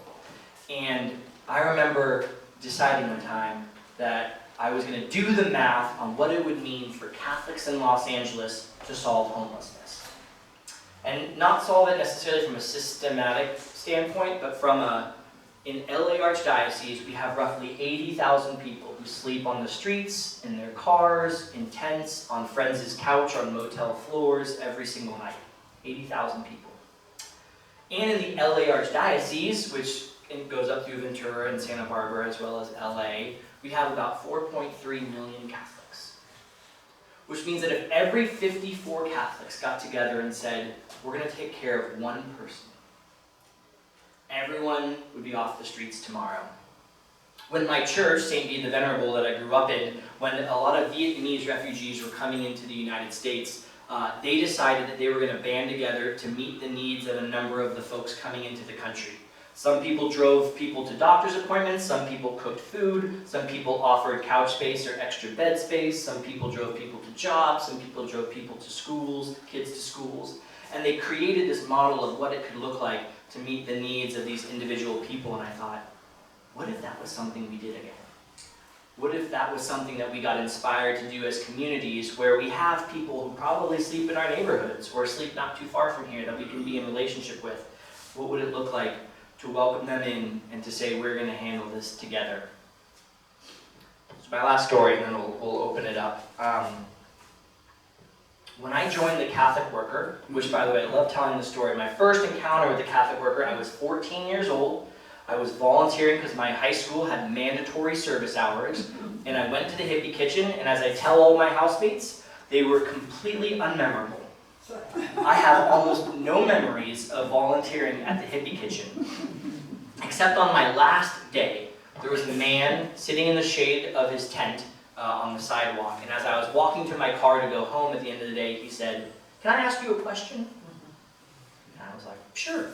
And I remember deciding one time that I was going to do the math on what it would mean for Catholics in Los Angeles to solve homelessness. And not solve it necessarily from a systematic standpoint, but from in LA Archdiocese, we have roughly 80,000 people who sleep on the streets, in their cars, in tents, on friends' couch, on motel floors every single night. 80,000 people. And in the LA Archdiocese, which goes up through Ventura and Santa Barbara as well as LA, we have about 4.3 million Catholics. Which means that if every 54 Catholics got together and said, we're going to take care of one person, everyone would be off the streets tomorrow. When my church, St. Bede the Venerable, that I grew up in, when a lot of Vietnamese refugees were coming into the United States, they decided that they were going to band together to meet the needs of a number of the folks coming into the country. Some people drove people to doctor's appointments, some people cooked food, some people offered couch space or extra bed space, some people drove people to jobs, some people drove people to schools, kids to schools. And they created this model of what it could look like to meet the needs of these individual people, and I thought, what if that was something we did again? What if that was something that we got inspired to do as communities, where we have people who probably sleep in our neighborhoods or sleep not too far from here that we can be in relationship with? What would it look like to welcome them in and to say, we're going to handle this together? So my last story, and then we'll open it up. When I joined the Catholic Worker, which, by the way, I love telling the story, my first encounter with the Catholic Worker, I was 14 years old. I was volunteering because my high school had mandatory service hours, and I went to the hippie kitchen, and as I tell all my housemates, they were completely unmemorable. I have almost no memories of volunteering at the hippie kitchen, except on my last day, there was a man sitting in the shade of his tent on the sidewalk, and as I was walking to my car to go home at the end of the day, he said, "Can I ask you a question?" And I was like, "Sure."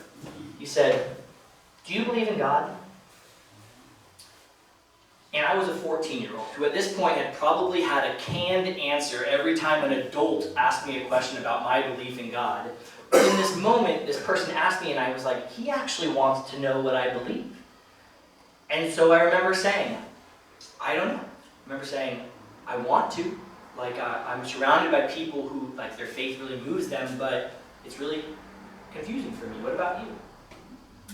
He said, "Do you believe in God?" And I was a 14-year-old who at this point had probably had a canned answer every time an adult asked me a question about my belief in God. But in this moment, this person asked me, and I was like, he actually wants to know what I believe. And so I remember saying, I don't know. I remember saying, I want to. Like, I'm surrounded by people who, like, their faith really moves them, but it's really confusing for me. What about you?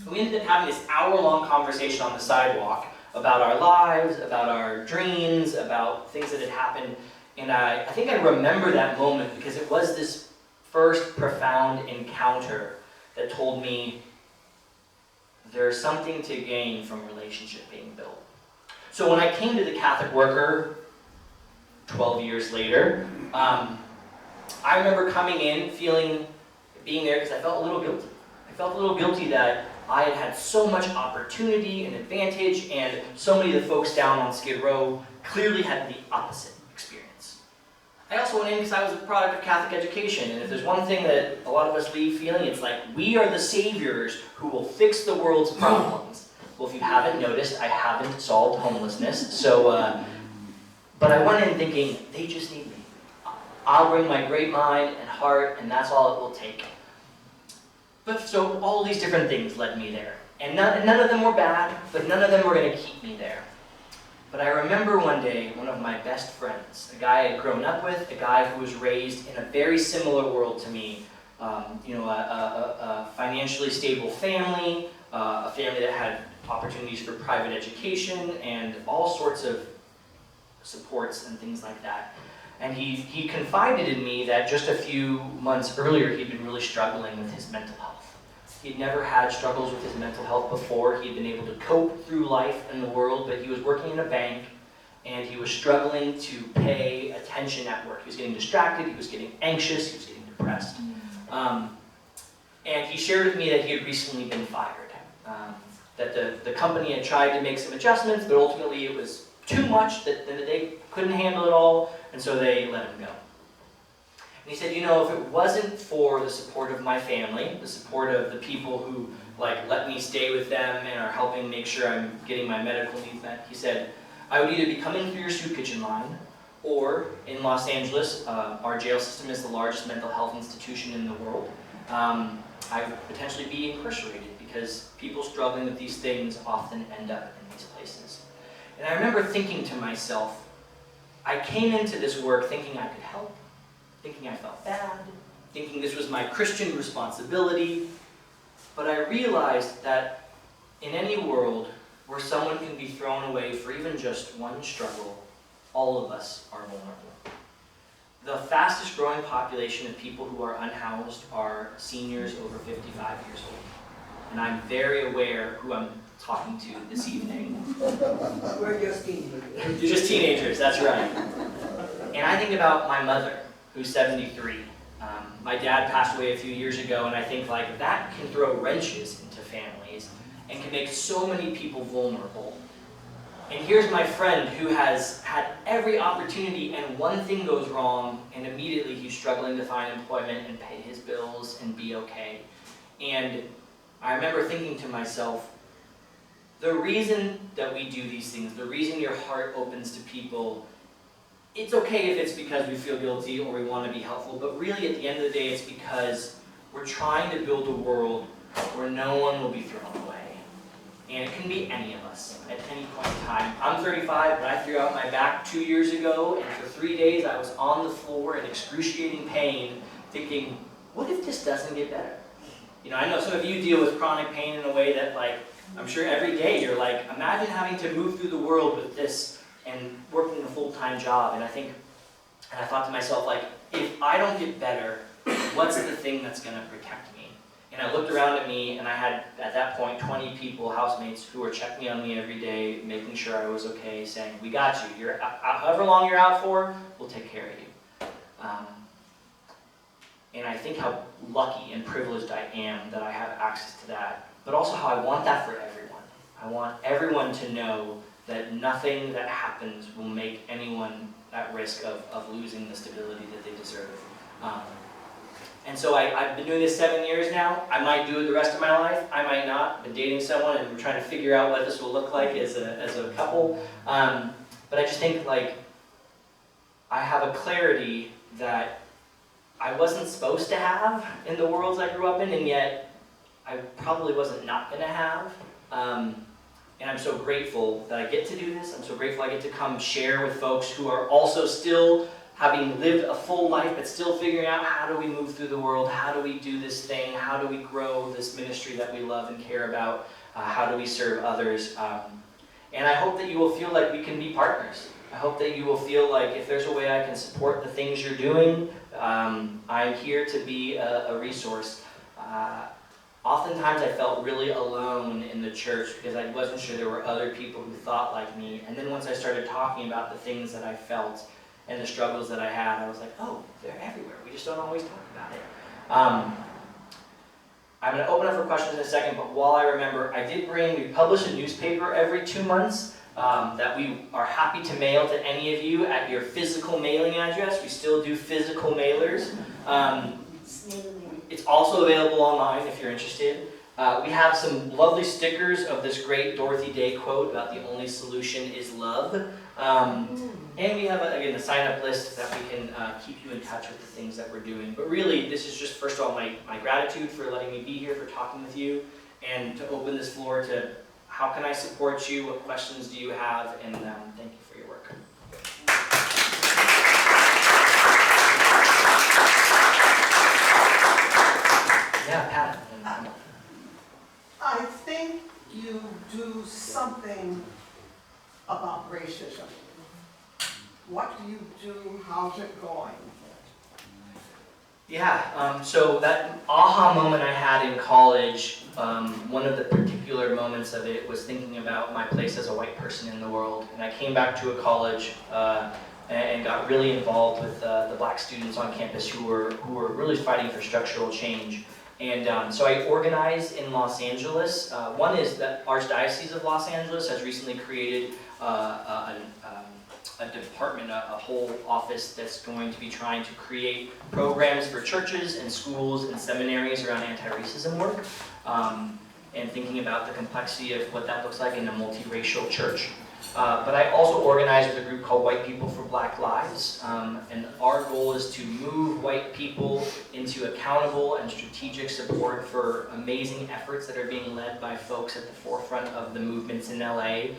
We ended up having this hour-long conversation on the sidewalk about our lives, about our dreams, about things that had happened. And I think I remember that moment because it was this first profound encounter that told me there's something to gain from relationship being built. So when I came to the Catholic Worker 12 years later, I remember coming in, being there because I felt a little guilty. I felt a little guilty that I had had so much opportunity and advantage, and so many of the folks down on Skid Row clearly had the opposite experience. I also went in because I was a product of Catholic education, and if there's one thing that a lot of us leave feeling, it's like, we are the saviors who will fix the world's problems. Well, if you haven't noticed, I haven't solved homelessness, but I went in thinking, they just need me. I'll bring my great mind and heart, and that's all it will take. But so all these different things led me there. And none of them were bad, but none of them were going to keep me there. But I remember one day, one of my best friends, a guy I had grown up with, a guy who was raised in a very similar world to me, a financially stable family, a family that had opportunities for private education, and all sorts of supports and things like that. And he confided in me that just a few months earlier he'd been really struggling with his mental health. He'd never had struggles with his mental health before. He'd been able to cope through life and the world, but he was working in a bank and he was struggling to pay attention at work. He was getting distracted, he was getting anxious, he was getting depressed. And he shared with me that he had recently been fired. That the company had tried to make some adjustments, but ultimately it was too much, that they couldn't handle it all, and so they let him go. And he said, if it wasn't for the support of my family, the support of the people who let me stay with them and are helping make sure I'm getting my medical needs met, he said, I would either be coming through your soup kitchen line, or in Los Angeles, our jail system is the largest mental health institution in the world, I would potentially be incarcerated, because people struggling with these things often end up in these places. And I remember thinking to myself, I came into this work thinking I could help, thinking I felt bad, thinking this was my Christian responsibility, but I realized that in any world where someone can be thrown away for even just one struggle, all of us are vulnerable. The fastest growing population of people who are unhoused are seniors over 55 years old. And I'm very aware who I'm talking to this evening. We're just teenagers. You're just teenagers, that's right. And I think about my mother, who's 73. My dad passed away a few years ago, and I think that can throw wrenches into families and can make so many people vulnerable. And here's my friend who has had every opportunity, and one thing goes wrong, and immediately he's struggling to find employment and pay his bills and be okay. And I remember thinking to myself, the reason that we do these things, the reason your heart opens to people, it's okay if it's because we feel guilty or we want to be helpful, but really at the end of the day, it's because we're trying to build a world where no one will be thrown away. And it can be any of us at any point in time. I'm 35, but I threw out my back 2 years ago, and for 3 days I was on the floor in excruciating pain, thinking, what if this doesn't get better? I know some of you deal with chronic pain in a way that, I'm sure every day you're imagine having to move through the world with this and working a full-time job. And I thought to myself, if I don't get better, what's the thing that's going to protect me? And I looked around at me, and I had, at that point, 20 people, housemates, who were checking on me every day, making sure I was okay, saying, we got you. You're however long you're out for, we'll take care of you. And I think how lucky and privileged I am that I have access to that, but also how I want that for everyone. I want everyone to know that nothing that happens will make anyone at risk of losing the stability that they deserve. And so I've been doing this 7 years now. I might do it the rest of my life. I might not. I've been dating someone, and we're trying to figure out what this will look like as a couple. But I just think I have a clarity that I wasn't supposed to have in the worlds I grew up in, and yet I probably wasn't not going to have. And I'm so grateful that I get to do this. I'm so grateful I get to come share with folks who are also still having lived a full life, but still figuring out, how do we move through the world? How do we do this thing? How do we grow this ministry that we love and care about? How do we serve others? And I hope that you will feel like we can be partners. I hope that you will feel like if there's a way I can support the things you're doing, I'm here to be a resource. Oftentimes I felt really alone in the church because I wasn't sure there were other people who thought like me. And then once I started talking about the things that I felt and the struggles that I had, I was like, oh, they're everywhere. We just don't always talk about it. I'm going to open up for questions in a second, but while I remember, we publish a newspaper every 2 months that we are happy to mail to any of you at your physical mailing address. We still do physical mailers. It's also available online if you're interested. We have some lovely stickers of this great Dorothy Day quote about the only solution is love. And we have, again, a sign-up list that we can keep you in touch with the things that we're doing. But really, this is just, first of all, my gratitude for letting me be here, for talking with you, and to open this floor to how can I support you, what questions do you have, and thank you for your work. Yeah, Pat. I think you do something about racism. What do you do? How's it going? Yeah, so that aha moment I had in college, one of the particular moments of it was thinking about my place as a white person in the world. And I came back to a college and got really involved with the black students on campus who were really fighting for structural change. And so I organized in Los Angeles. One is that Archdiocese of Los Angeles has recently created a department, a whole office that's going to be trying to create programs for churches and schools and seminaries around anti-racism work, and thinking about the complexity of what that looks like in a multiracial church. But I also organized with a group called White People for Black Lives, and our goal is to move white people into accountable and strategic support for amazing efforts that are being led by folks at the forefront of the movements in LA.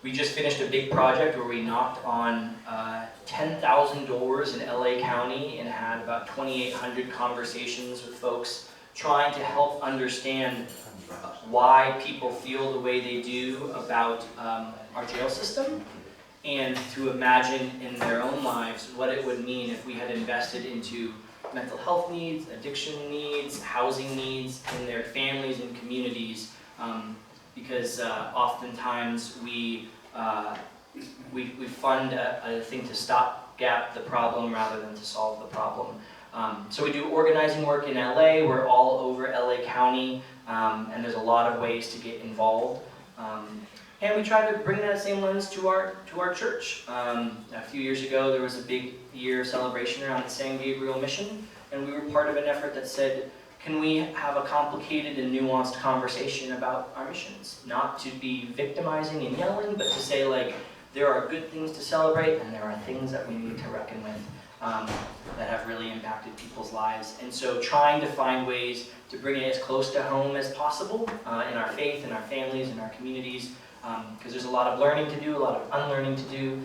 We just finished a big project where we knocked on 10,000 doors in LA County and had about 2,800 conversations with folks trying to help understand why people feel the way they do about our jail system, and to imagine in their own lives what it would mean if we had invested into mental health needs, addiction needs, housing needs in their families and communities, because oftentimes we fund a thing to stopgap the problem rather than to solve the problem. So we do organizing work in LA. We're all over LA County, and there's a lot of ways to get involved. And we try to bring that same lens to our church. A few years ago, there was a big year celebration around the San Gabriel mission, and we were part of an effort that said, can we have a complicated and nuanced conversation about our missions? Not to be victimizing and yelling, but to say, like, there are good things to celebrate, and there are things that we need to reckon with that have really impacted people's lives. And so trying to find ways to bring it as close to home as possible in our faith, in our families, in our communities, because there's a lot of learning to do, a lot of unlearning to do,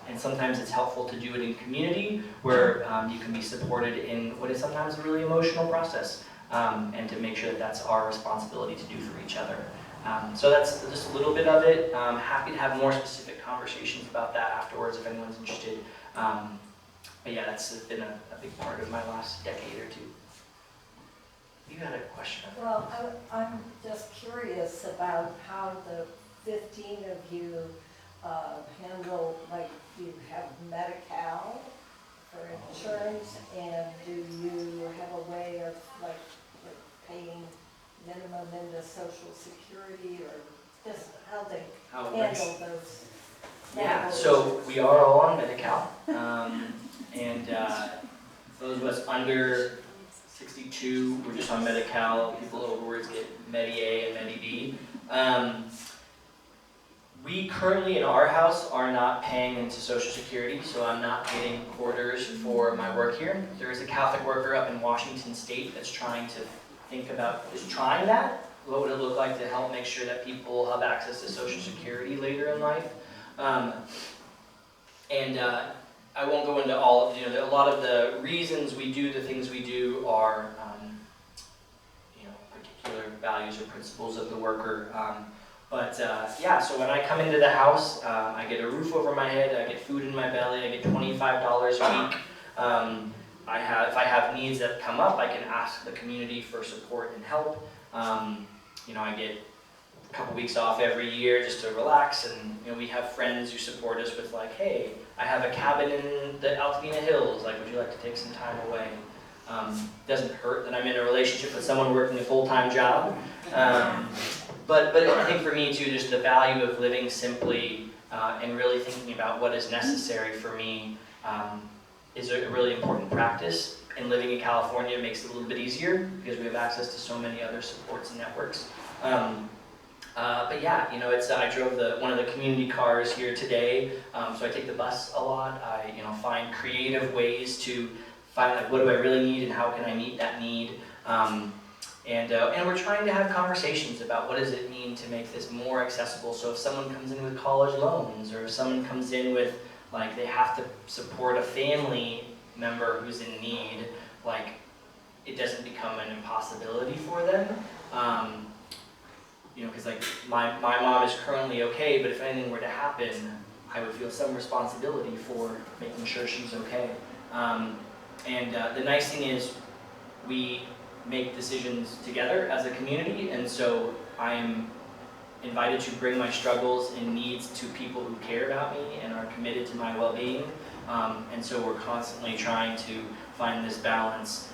and sometimes it's helpful to do it in community where you can be supported in what is sometimes a really emotional process, and to make sure that that's our responsibility to do for each other. So that's just a little bit of it. Happy to have more specific conversations about that afterwards if anyone's interested. But yeah, that's been a big part of my last decade or two. You had a question? Well, I'm just curious about how the 15 of you handle, like, you have Medi-Cal for insurance, and do you have a way of, like paying minimum into Social Security, or just how they handle those? Yeah, so we are all on Medi-Cal, and those of us under 62, we're just on Medi-Cal. People overwards get Medi-A and Medi-B. We currently in our house are not paying into Social Security, so I'm not getting quarters for my work here. There is a Catholic worker up in Washington State that's trying to think about just trying that. What would it look like to help make sure that people have access to Social Security later in life? I won't go into all of, a lot of the reasons we do the things we do are, particular values or principles of the worker. Yeah, so when I come into the house, I get a roof over my head, I get food in my belly, I get $25 a week. If I have needs that come up, I can ask the community for support and help. I get a couple weeks off every year just to relax, and we have friends who support us with, like, hey, I have a cabin in the Altadena Hills, like, would you like to take some time away? Doesn't hurt that I'm in a relationship with someone working a full-time job. But I think for me too, just the value of living simply and really thinking about what is necessary for me is a really important practice. And living in California makes it a little bit easier because we have access to so many other supports and networks. But yeah, you know, I drove one of the community cars here today, so I take the bus a lot. I find creative ways to find like what do I really need and how can I meet that need. And we're trying to have conversations about what does it mean to make this more accessible. So if someone comes in with college loans, or if someone comes in with like they have to support a family member who's in need, like it doesn't become an impossibility for them. Because like my mom is currently okay, but if anything were to happen, I would feel some responsibility for making sure she's okay. The nice thing is we make decisions together as a community, and so I'm invited to bring my struggles and needs to people who care about me and are committed to my well-being. And so we're constantly trying to find this balance,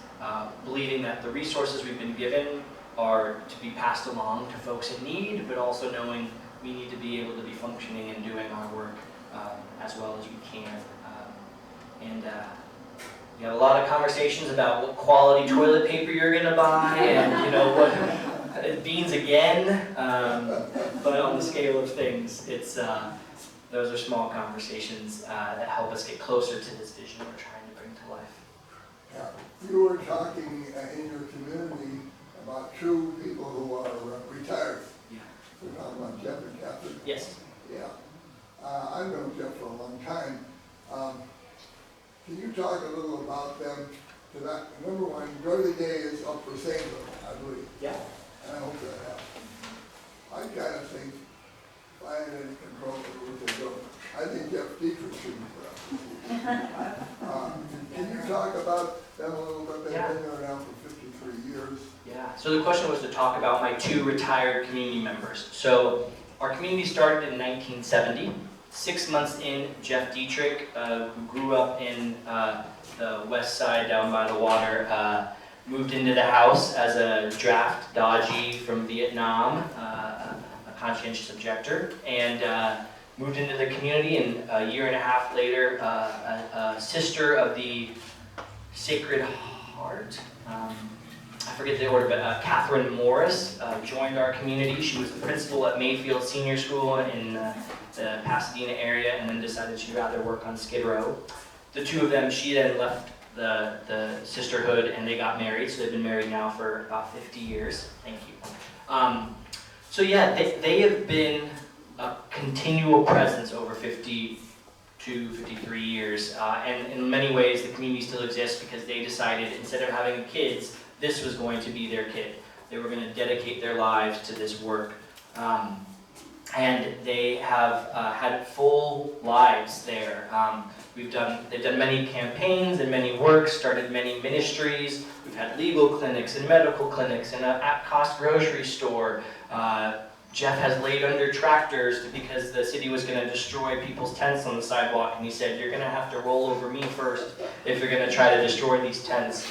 believing that the resources we've been given are to be passed along to folks in need, but also knowing we need to be able to be functioning and doing our work as well as we can. We have a lot of conversations about what quality toilet paper you're going to buy and what beans again. But on the scale of things, those are small conversations that help us get closer to this vision we're trying to bring to life. Yeah. You were talking in your community about two people who are retired. Yeah. We're talking about Jeff and Catherine. Yes. Yeah. I've known Jeff for a long time. Can you talk a little about them? Because I remember when Dorothy Day is up for sainthood, I believe. Yeah. And I hope that happens. I kind of think if I had any control over what they go, I think Jeff Dietrich should be put up. Can you talk about them a little bit? They've been there now for 53 years. Yeah. So the question was to talk about my two retired community members. So our community started in 1970. 6 months in, Jeff Dietrich, who grew up in the west side down by the water, moved into the house as a draft dodgy from Vietnam, a conscientious objector, and moved into the community, and a year and a half later, a sister of the Sacred Heart, I forget the order, but Catherine Morris joined our community. She was the principal at Mayfield Senior School in the Pasadena area, and then decided she'd rather work on Skid Row. The two of them, she then left the sisterhood and they got married, so they've been married now for about 50 years. Thank you. So yeah, they have been a continual presence over 52, 53 years, and in many ways the community still exists because they decided instead of having kids, this was going to be their kid. They were going to dedicate their lives to this work. And they have had full lives there. They've done many campaigns and many works, started many ministries. We've had legal clinics and medical clinics and an at-cost grocery store. Jeff has laid under tractors because the city was going to destroy people's tents on the sidewalk, and he said, "You're going to have to roll over me first if you're going to try to destroy these tents."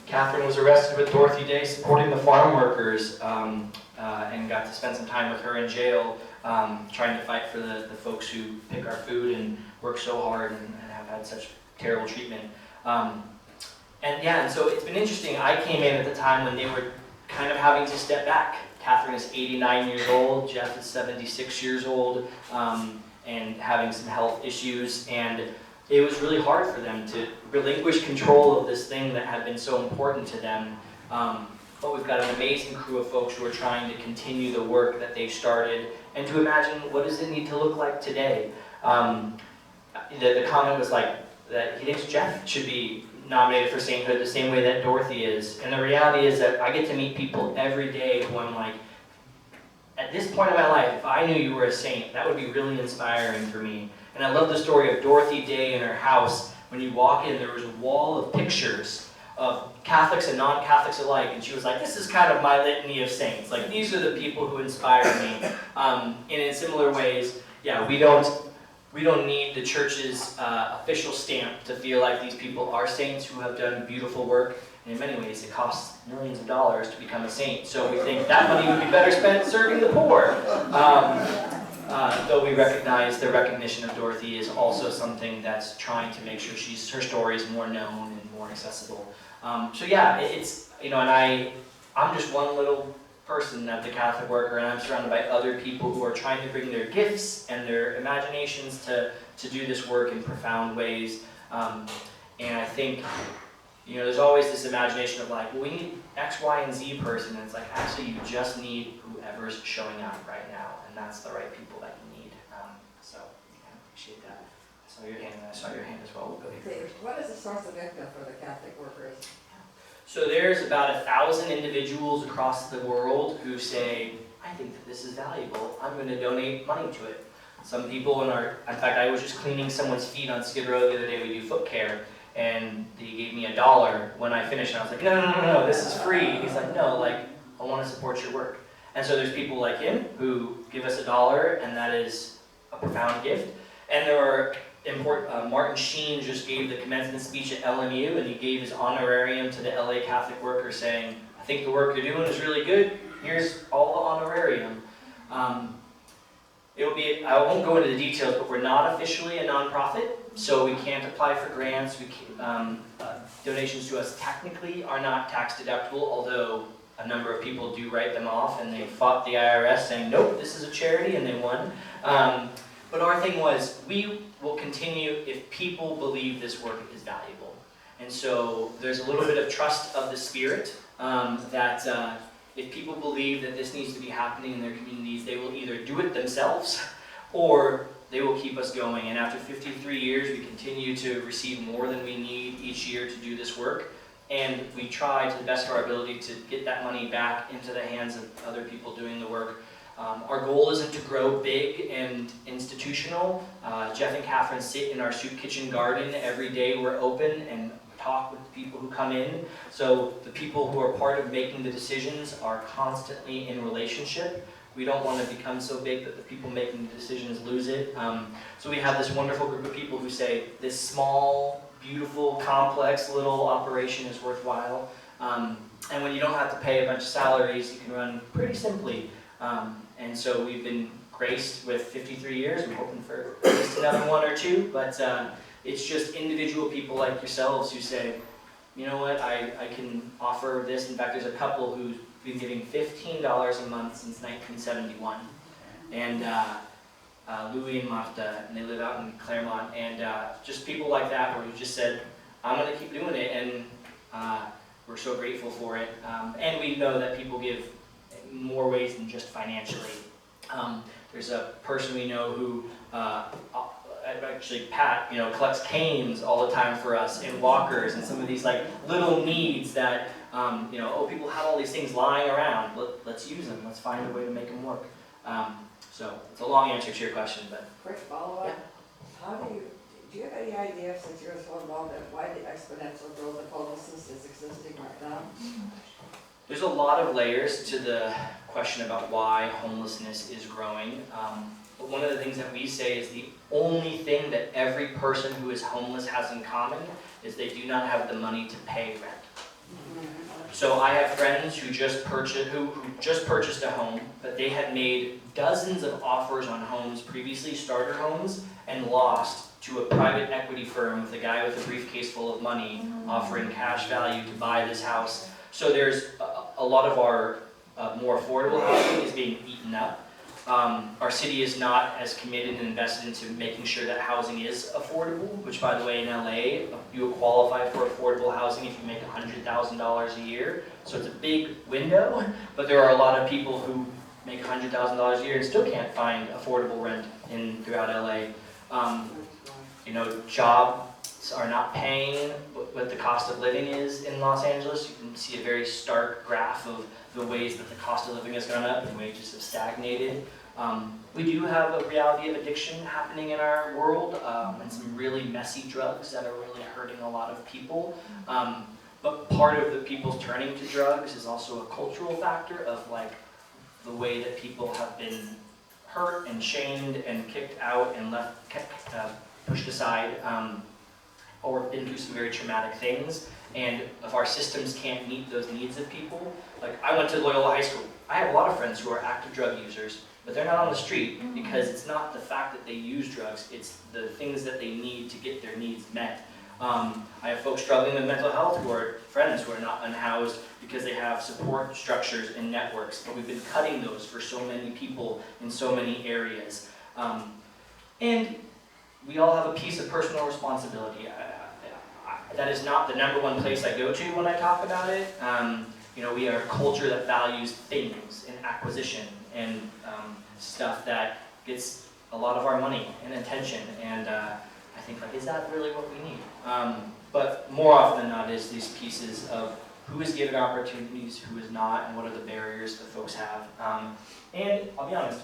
Catherine was arrested with Dorothy Day supporting the farm workers, and got to spend some time with her in jail, trying to fight for the folks who pick our food and work so hard and have had such terrible treatment. And so it's been interesting. I came in at the time when they were kind of having to step back. Catherine is 89 years old, Jeff is 76 years old, and having some health issues, and it was really hard for them to relinquish control of this thing that had been so important to them. But we've got an amazing crew of folks who are trying to continue the work that they started and to imagine what does it need to look like today. The comment was like that he thinks Jeff should be nominated for sainthood the same way that Dorothy is. And the reality is that I get to meet people every day who I'm like, at this point in my life, if I knew you were a saint, that would be really inspiring for me. And I love the story of Dorothy Day in her house. When you walk in, there was a wall of pictures of Catholics and non-Catholics alike, and she was like, this is kind of my litany of saints. Like, these are the people who inspire me. And in similar ways, yeah, we don't we don't need the church's official stamp to feel like these people are saints who have done beautiful work. And in many ways, it costs millions of dollars to become a saint. So we think that money would be better spent serving the poor. Though we recognize the recognition of Dorothy is also something that's trying to make sure her story is more known and more accessible. So yeah, it's, and I'm just one little person at the Catholic Worker, and I'm surrounded by other people who are trying to bring their gifts and their imaginations to do this work in profound ways. And I think, there's always this imagination of like, well, we need X, Y, and Z person, and it's like, actually, you just need whoever's showing up right now, and that's the right people that you need. So, I appreciate that. I saw your hand, and I saw your hand as well. We'll go here. Okay, what is the source of income for the Catholic workers? So there's about 1,000 individuals across the world who say, I think that this is valuable, I'm going to donate money to it. Some people in fact, I was just cleaning someone's feet on Skid Row the other day. We do foot care, and he gave me $1 when I finished, and I was like, no, this is free. He's like, no, I want to support your work. And so there's people like him who give us $1, and that is a profound gift. And there are Martin Sheen just gave the commencement speech at LMU, and he gave his honorarium to the LA Catholic Worker saying, I think the work you're doing is really good, here's all the honorarium. I won't go into the details, but we're not officially a nonprofit, so we can't apply for grants. Donations to us technically are not tax deductible, although a number of people do write them off, and they fought the IRS saying, nope, this is a charity, and they won. But our thing was, we will continue if people believe this work is valuable. And so there's a little bit of trust of the Spirit that if people believe that this needs to be happening in their communities, they will either do it themselves or they will keep us going. And after 53 years, we continue to receive more than we need each year to do this work. And we try to the best of our ability to get that money back into the hands of other people doing the work. Our goal isn't to grow big and institutional. Jeff and Catherine sit in our soup kitchen garden every day we're open and talk with the people who come in. So the people who are part of making the decisions are constantly in relationship. We don't want to become so big that the people making the decisions lose it. So we have this wonderful group of people who say this small, beautiful, complex little operation is worthwhile. And when you don't have to pay a bunch of salaries, you can run pretty simply. And so we've been graced with 53 years. I'm hoping for at least another 1 or 2, but it's just individual people like yourselves who say, you know what, I can offer this. In fact, there's a couple who've been giving $15 a month since 1971. And Louis and Martha, and they live out in Claremont. And just people like that where you just said, I'm going to keep doing it, and we're so grateful for it. And we know that people give more ways than just financially. There's a person we know who, actually Pat, collects canes all the time for us and walkers and some of these like little needs that, people have all these things lying around. Let's use them. Let's find a way to make them work. So it's a long answer to your question, but. Quick follow-up. Yeah. Do you have any idea, since you're so involved, why the exponential growth of homelessness is existing right now? There's a lot of layers to the question about why homelessness is growing. But one of the things that we say is the only thing that every person who is homeless has in common is they do not have the money to pay rent. So I have friends who just purchased a home, but they had made dozens of offers on homes previously, starter homes, and lost to a private equity firm with a guy with a briefcase full of money offering cash value to buy this house. So there's a lot of our more affordable housing is being eaten up. Our city is not as committed and invested into making sure that housing is affordable, which by the way in LA, you qualify for affordable housing if you make $100,000 a year. So it's a big window, but there are a lot of people who make $100,000 a year and still can't find affordable rent throughout LA. Jobs are not paying what the cost of living is in Los Angeles. You can see a very stark graph of the ways that the cost of living has gone up and wages have stagnated. We do have a reality of addiction happening in our world and some really messy drugs that are really hurting a lot of people. But part of the people turning to drugs is also a cultural factor of like the way that people have been hurt and shamed and kicked out and pushed aside, or been through some very traumatic things. And if our systems can't meet those needs of people, like I went to Loyola High School. I have a lot of friends who are active drug users, but they're not on the street because it's not the fact that they use drugs, it's the things that they need to get their needs met. I have folks struggling with mental health who are friends who are not unhoused because they have support structures and networks, but we've been cutting those for so many people in so many areas. And we all have a piece of personal responsibility. That is not the #1 place I go to when I talk about it. You know, we are a culture that values things and acquisition and stuff that gets a lot of our money and attention. And I think, like, is that really what we need? But more often than not is these pieces of who is given opportunities, who is not, and what are the barriers that folks have. And I'll be honest,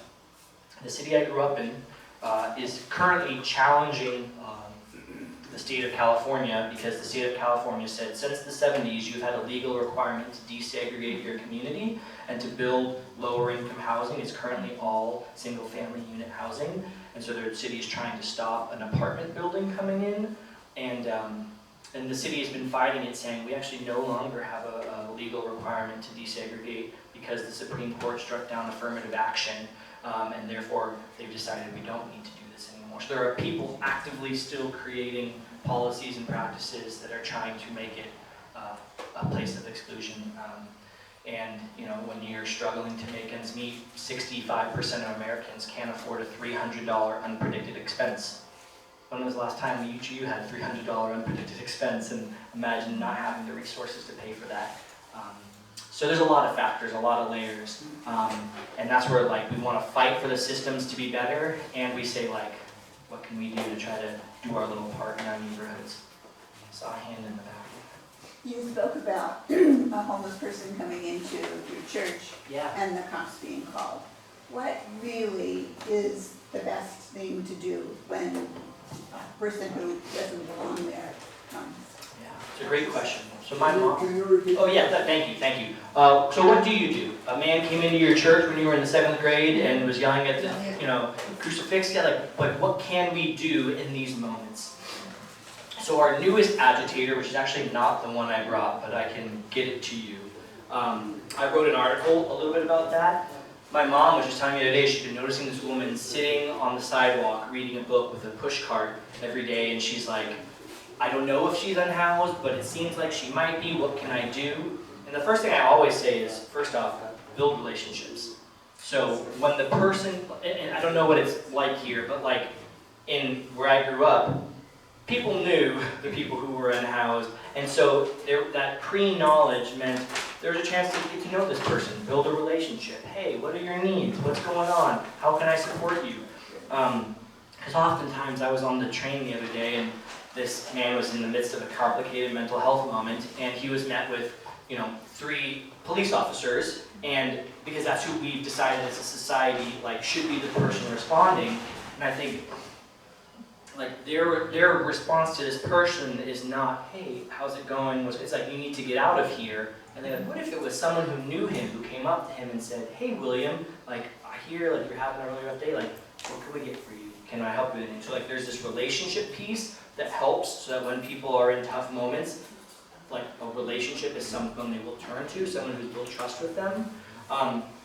the city I grew up in is currently challenging the state of California, because the state of California said since the 70s you've had a legal requirement to desegregate your community and to build lower income housing. It's currently all single family unit housing, and so the city is trying to stop an apartment building coming in, and the city has been fighting it, saying we actually no longer have a legal requirement to desegregate because the Supreme Court struck down affirmative action, and therefore they've decided we don't need to do this anymore. So there are people actively still creating policies and practices that are trying to make it a place of exclusion. And you know, when you're struggling to make ends meet, 65% of Americans can't afford a $300 unpredicted expense. When was the last time you had a $300 unpredicted expense, and imagine not having the resources to pay for that? So there's a lot of factors, a lot of layers, and that's where, like, we want to fight for the systems to be better, and we say, like, what can we do to try to do our little part in our neighborhoods? Saw a hand in the back. You spoke about a homeless person coming into your church Yeah. and the cops being called. What really is the best thing to do when a person who doesn't belong there comes? Yeah, it's a great question. So my mom. Can you repeat? Oh yeah, thank you. So what do you do? A man came into your church when you were in the 7th grade and was yelling at the, crucifix. Yeah, like what can we do in these moments? So our newest agitator, which is actually not the one I brought, but I can get it to you. I wrote an article a little bit about that. My mom was just telling me today she'd been noticing this woman sitting on the sidewalk reading a book with a push cart every day, and she's like, I don't know if she's unhoused, but it seems like she might be. What can I do? And the first thing I always say is, first off, build relationships. So when the person, and I don't know what it's like here, but like in where I grew up, people knew the people who were unhoused, and so that pre-knowledge meant there was a chance to get to know this person, build a relationship. Hey, what are your needs? What's going on? How can I support you? Because oftentimes I was on the train the other day, and this man was in the midst of a complicated mental health moment, and he was met with, 3 police officers, and because that's who we've decided as a society, like, should be the person responding, and I think, like, their response to this person is not, hey, how's it going? It's like, you need to get out of here. And they're like, what if it was someone who knew him, who came up to him and said, hey, William, like, I hear, like, you're having a really rough day, like, what can we get for you? Can I help you with anything? So, like, there's this relationship piece that helps, so that when people are in tough moments, like, a relationship is someone they will turn to, someone who's built trust with them.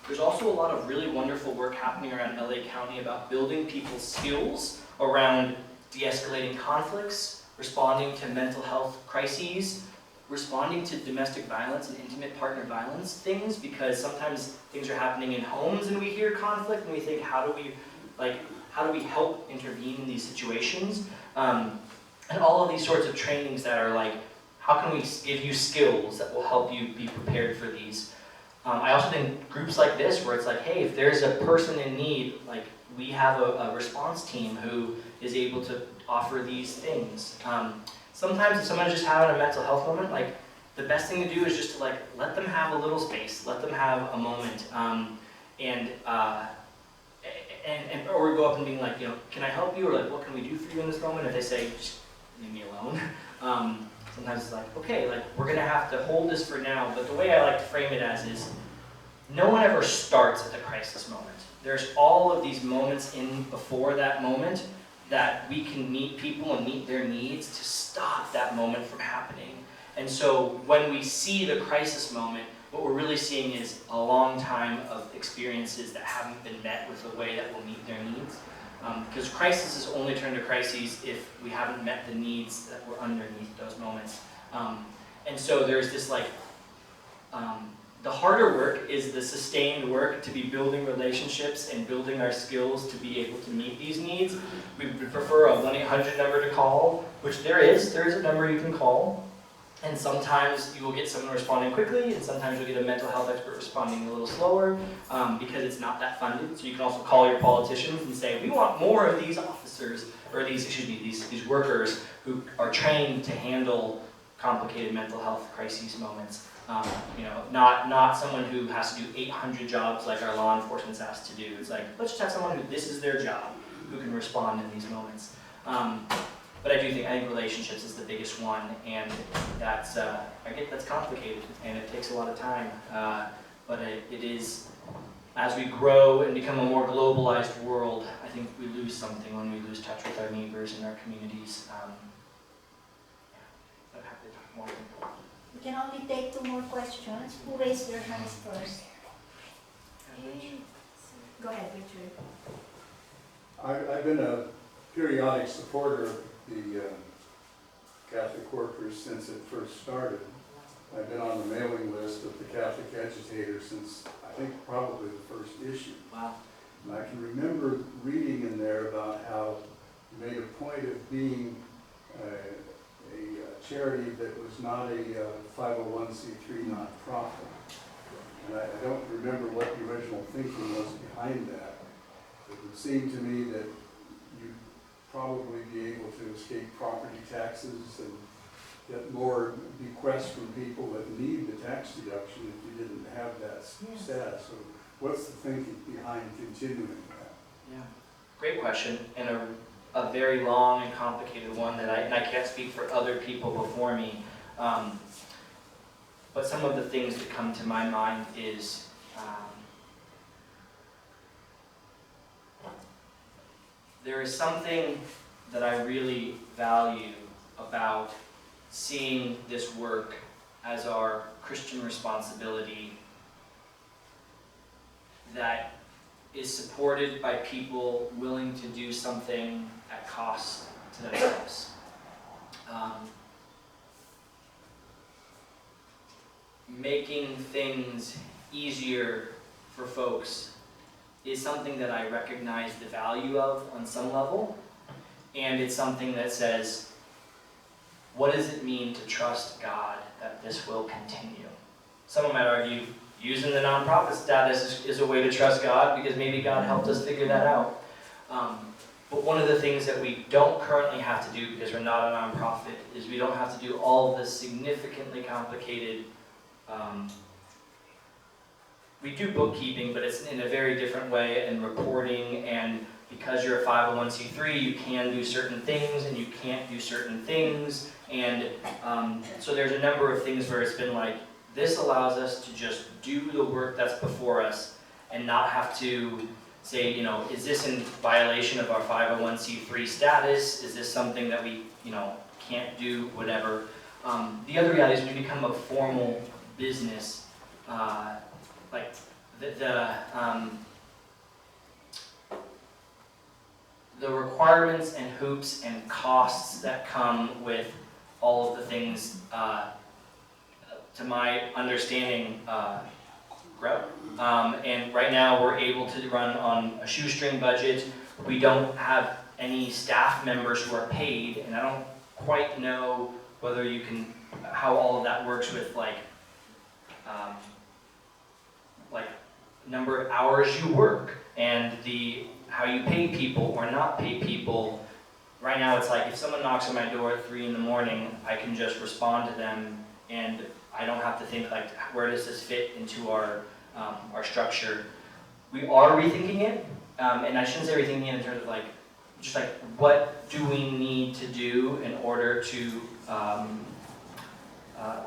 There's also a lot of really wonderful work happening around LA County about building people's skills around de-escalating conflicts, responding to mental health crises, responding to domestic violence and intimate partner violence things, because sometimes things are happening in homes and we hear conflict and we think, how do we help intervene in these situations? And all of these sorts of trainings that are like, how can we give you skills that will help you be prepared for these? I also think groups like this, where it's like, hey, if there's a person in need, like, we have a response team who is able to offer these things. Sometimes if someone's just having a mental health moment, like, the best thing to do is just to, like, let them have a little space, let them have a moment, or go up and being like, can I help you, or like, what can we do for you in this moment? If they say, just leave me alone. Sometimes it's like, okay, like, we're gonna have to hold this for now, but the way I like to frame it as is, no one ever starts at the crisis moment. There's all of these moments in before that moment that we can meet people and meet their needs to stop that moment from happening. And so when we see the crisis moment, what we're really seeing is a long time of experiences that haven't been met with a way that will meet their needs. Because crisis is only turned to crises if we haven't met the needs that were underneath those moments. And so there's this like, the harder work is the sustained work to be building relationships and building our skills to be able to meet these needs. We would prefer a 1-800 number to call, which there is a number you can call. And sometimes you will get someone responding quickly, and sometimes you'll get a mental health expert responding a little slower because it's not that funded. So you can also call your politicians and say, we want more of these officers, or these workers who are trained to handle complicated mental health crises moments. Not someone who has to do 800 jobs like our law enforcement's asked to do. It's like, let's just have someone who this is their job, who can respond in these moments. But I think relationships is the biggest one, and that's complicated, and it takes a lot of time. But it is, as we grow and become a more globalized world, I think we lose something when we lose touch with our neighbors and our communities. I'm happy to talk more. We can only take 2 more questions. Who raised their hands first? Go ahead, Richard. I've been a periodic supporter of the Catholic Workers since it first started. I've been on the mailing list of the Catholic Agitator since, I think, probably the first issue. Wow. And I can remember reading in there about how you made a point of being a charity that was not a 501c3 nonprofit. And I don't remember what the original thinking was behind that. It would seem to me that you'd probably be able to escape property taxes and get more bequests from people that need the tax deduction if you didn't have that status. So what's the thinking behind continuing that? Yeah, great question, and a very long and complicated one that I can't speak for other people before me. But some of the things that come to my mind is there is something that I really value about seeing this work as our Christian responsibility that is supported by people willing to do something at cost to themselves. Making things easier for folks is something that I recognize the value of on some level, and it's something that says, what does it mean to trust God that this will continue? Someone might argue using the nonprofit status is a way to trust God because maybe God helped us figure that out. But one of the things that we don't currently have to do because we're not a nonprofit is we don't have to do all of this significantly complicated. We do bookkeeping, but it's in a very different way, and reporting, and because you're a 501c3, you can do certain things and you can't do certain things, and so there's a number of things where it's been like, this allows us to just do the work that's before us and not have to say, is this in violation of our 501c3 status? Is this something that we, can't do, whatever. The other reality is when you become a formal business, like the requirements and hoops and costs that come with all of the things, to my understanding, grow. And right now we're able to run on a shoestring budget. We don't have any staff members who are paid, and I don't quite know whether you can, how all of that works with like number of hours you work and how you pay people or not pay people. Right now it's like if someone knocks on my door at 3 in the morning, I can just respond to them, and I don't have to think like, where does this fit into our structure? We are rethinking it, and I shouldn't say rethinking it in terms of like, just like what do we need to do in order to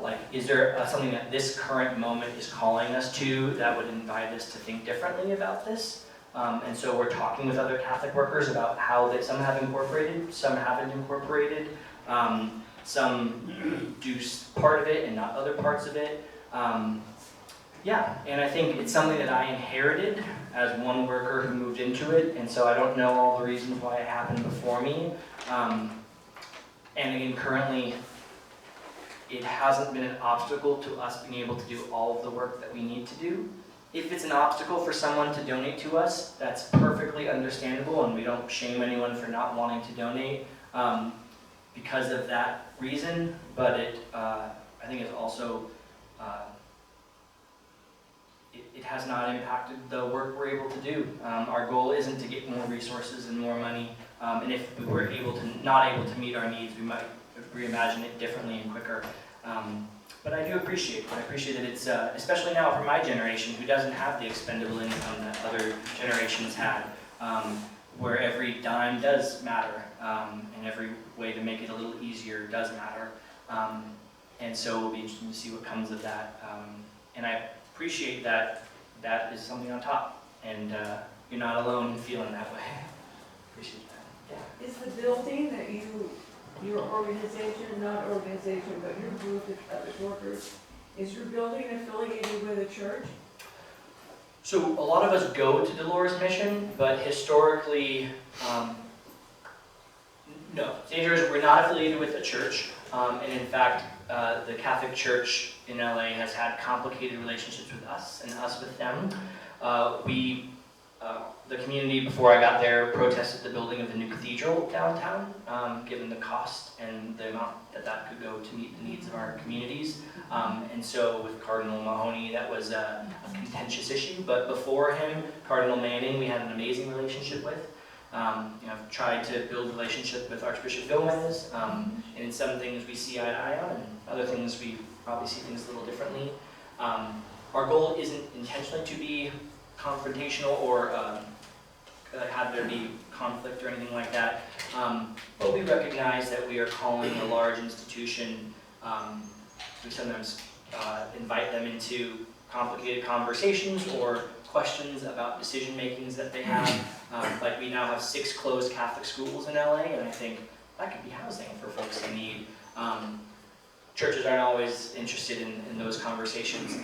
like is there something that this current moment is calling us to that would invite us to think differently about this? And so we're talking with other Catholic workers about how that some have incorporated, some haven't incorporated, some do part of it and not other parts of it. Yeah, and I think it's something that I inherited as one worker who moved into it, and so I don't know all the reasons why it happened before me. And again, currently, it hasn't been an obstacle to us being able to do all of the work that we need to do. If it's an obstacle for someone to donate to us, that's perfectly understandable, and we don't shame anyone for not wanting to donate because of that reason, but I think it's also, it has not impacted the work we're able to do. Our goal isn't to get more resources and more money, and if we were not able to meet our needs, we might reimagine it differently and quicker. But I do appreciate it. I appreciate that it's, especially now for my generation, who doesn't have the expendable income that other generations had, where every dime does matter, and every way to make it a little easier does matter. And so it'll be interesting to see what comes of that. And I appreciate that that is something on top, and you're not alone in feeling that way. Appreciate that. Yeah. Is the building that your organization, not organization, but your group of Catholic workers, is your building affiliated with a church? So a lot of us go to Dolores Mission, but historically, no. St. George, we're not affiliated with a church, and in fact, the Catholic Church in LA has had complicated relationships with us and us with them. The community, before I got there, protested the building of the new cathedral downtown, given the cost and the amount that could go to meet the needs of our communities. And so with Cardinal Mahoney, that was a contentious issue. But before him, Cardinal Manning, we had an amazing relationship with. I've tried to build a relationship with Archbishop Gomez, and in some things we see eye to eye on, and other things we probably see things a little differently. Our goal isn't intentionally to be confrontational or have there be conflict or anything like that. But we recognize that we are calling a large institution. We sometimes invite them into complicated conversations or questions about decision makings that they have. Like we now have 6 closed Catholic schools in LA, and I think that could be housing for folks in need. Churches aren't always interested in those conversations.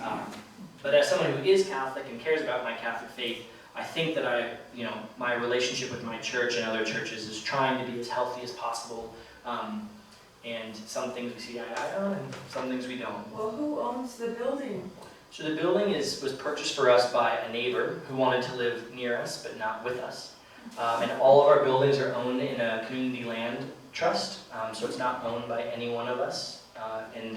But as someone who is Catholic and cares about my Catholic faith, I think that my relationship with my church and other churches is trying to be as healthy as possible. And some things we see eye to eye on, and some things we don't. Well, who owns the building? So the building was purchased for us by a neighbor who wanted to live near us, but not with us. And all of our buildings are owned in a community land trust, so it's not owned by any one of us. And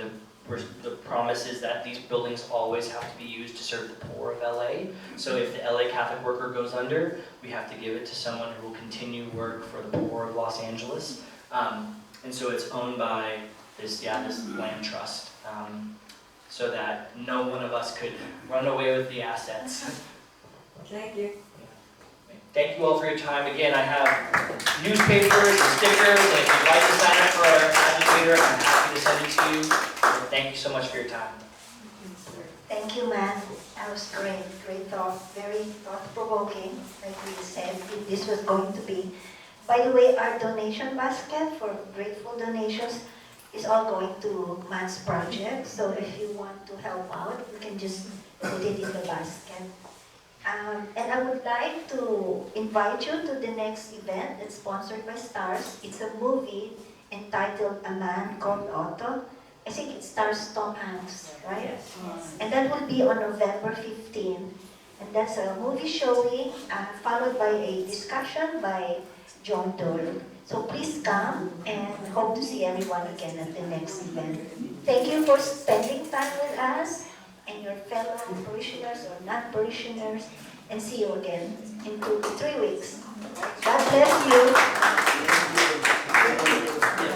the promise is that these buildings always have to be used to serve the poor of LA. So if the LA Catholic worker goes under, we have to give it to someone who will continue work for the poor of Los Angeles. And so it's owned by this land trust, so that no one of us could run away with the assets. Thank you. Thank you all for your time. Again, I have newspapers and stickers, and if you'd like to sign up for our agitator, I'm happy to send it to you. Thank you so much for your time. Thank you, Matt. That was great. Great thought. Very thought-provoking, like we said, if this was going to be. By the way, our donation basket for grateful donations is all going to Matt's project. So if you want to help out, you can just put it in the basket. And I would like to invite you to the next event that's sponsored by Stars. It's a movie entitled A Man Called Otto. I think it stars Tom Hanks, right? Yes. And that will be on November 15. And that's a movie showing, followed by a discussion by John Doyle. So please come, and hope to see everyone again at the next event. Thank you for spending time with us and your fellow parishioners or non-parishioners, and see you again in 2 to 3 weeks. God bless you.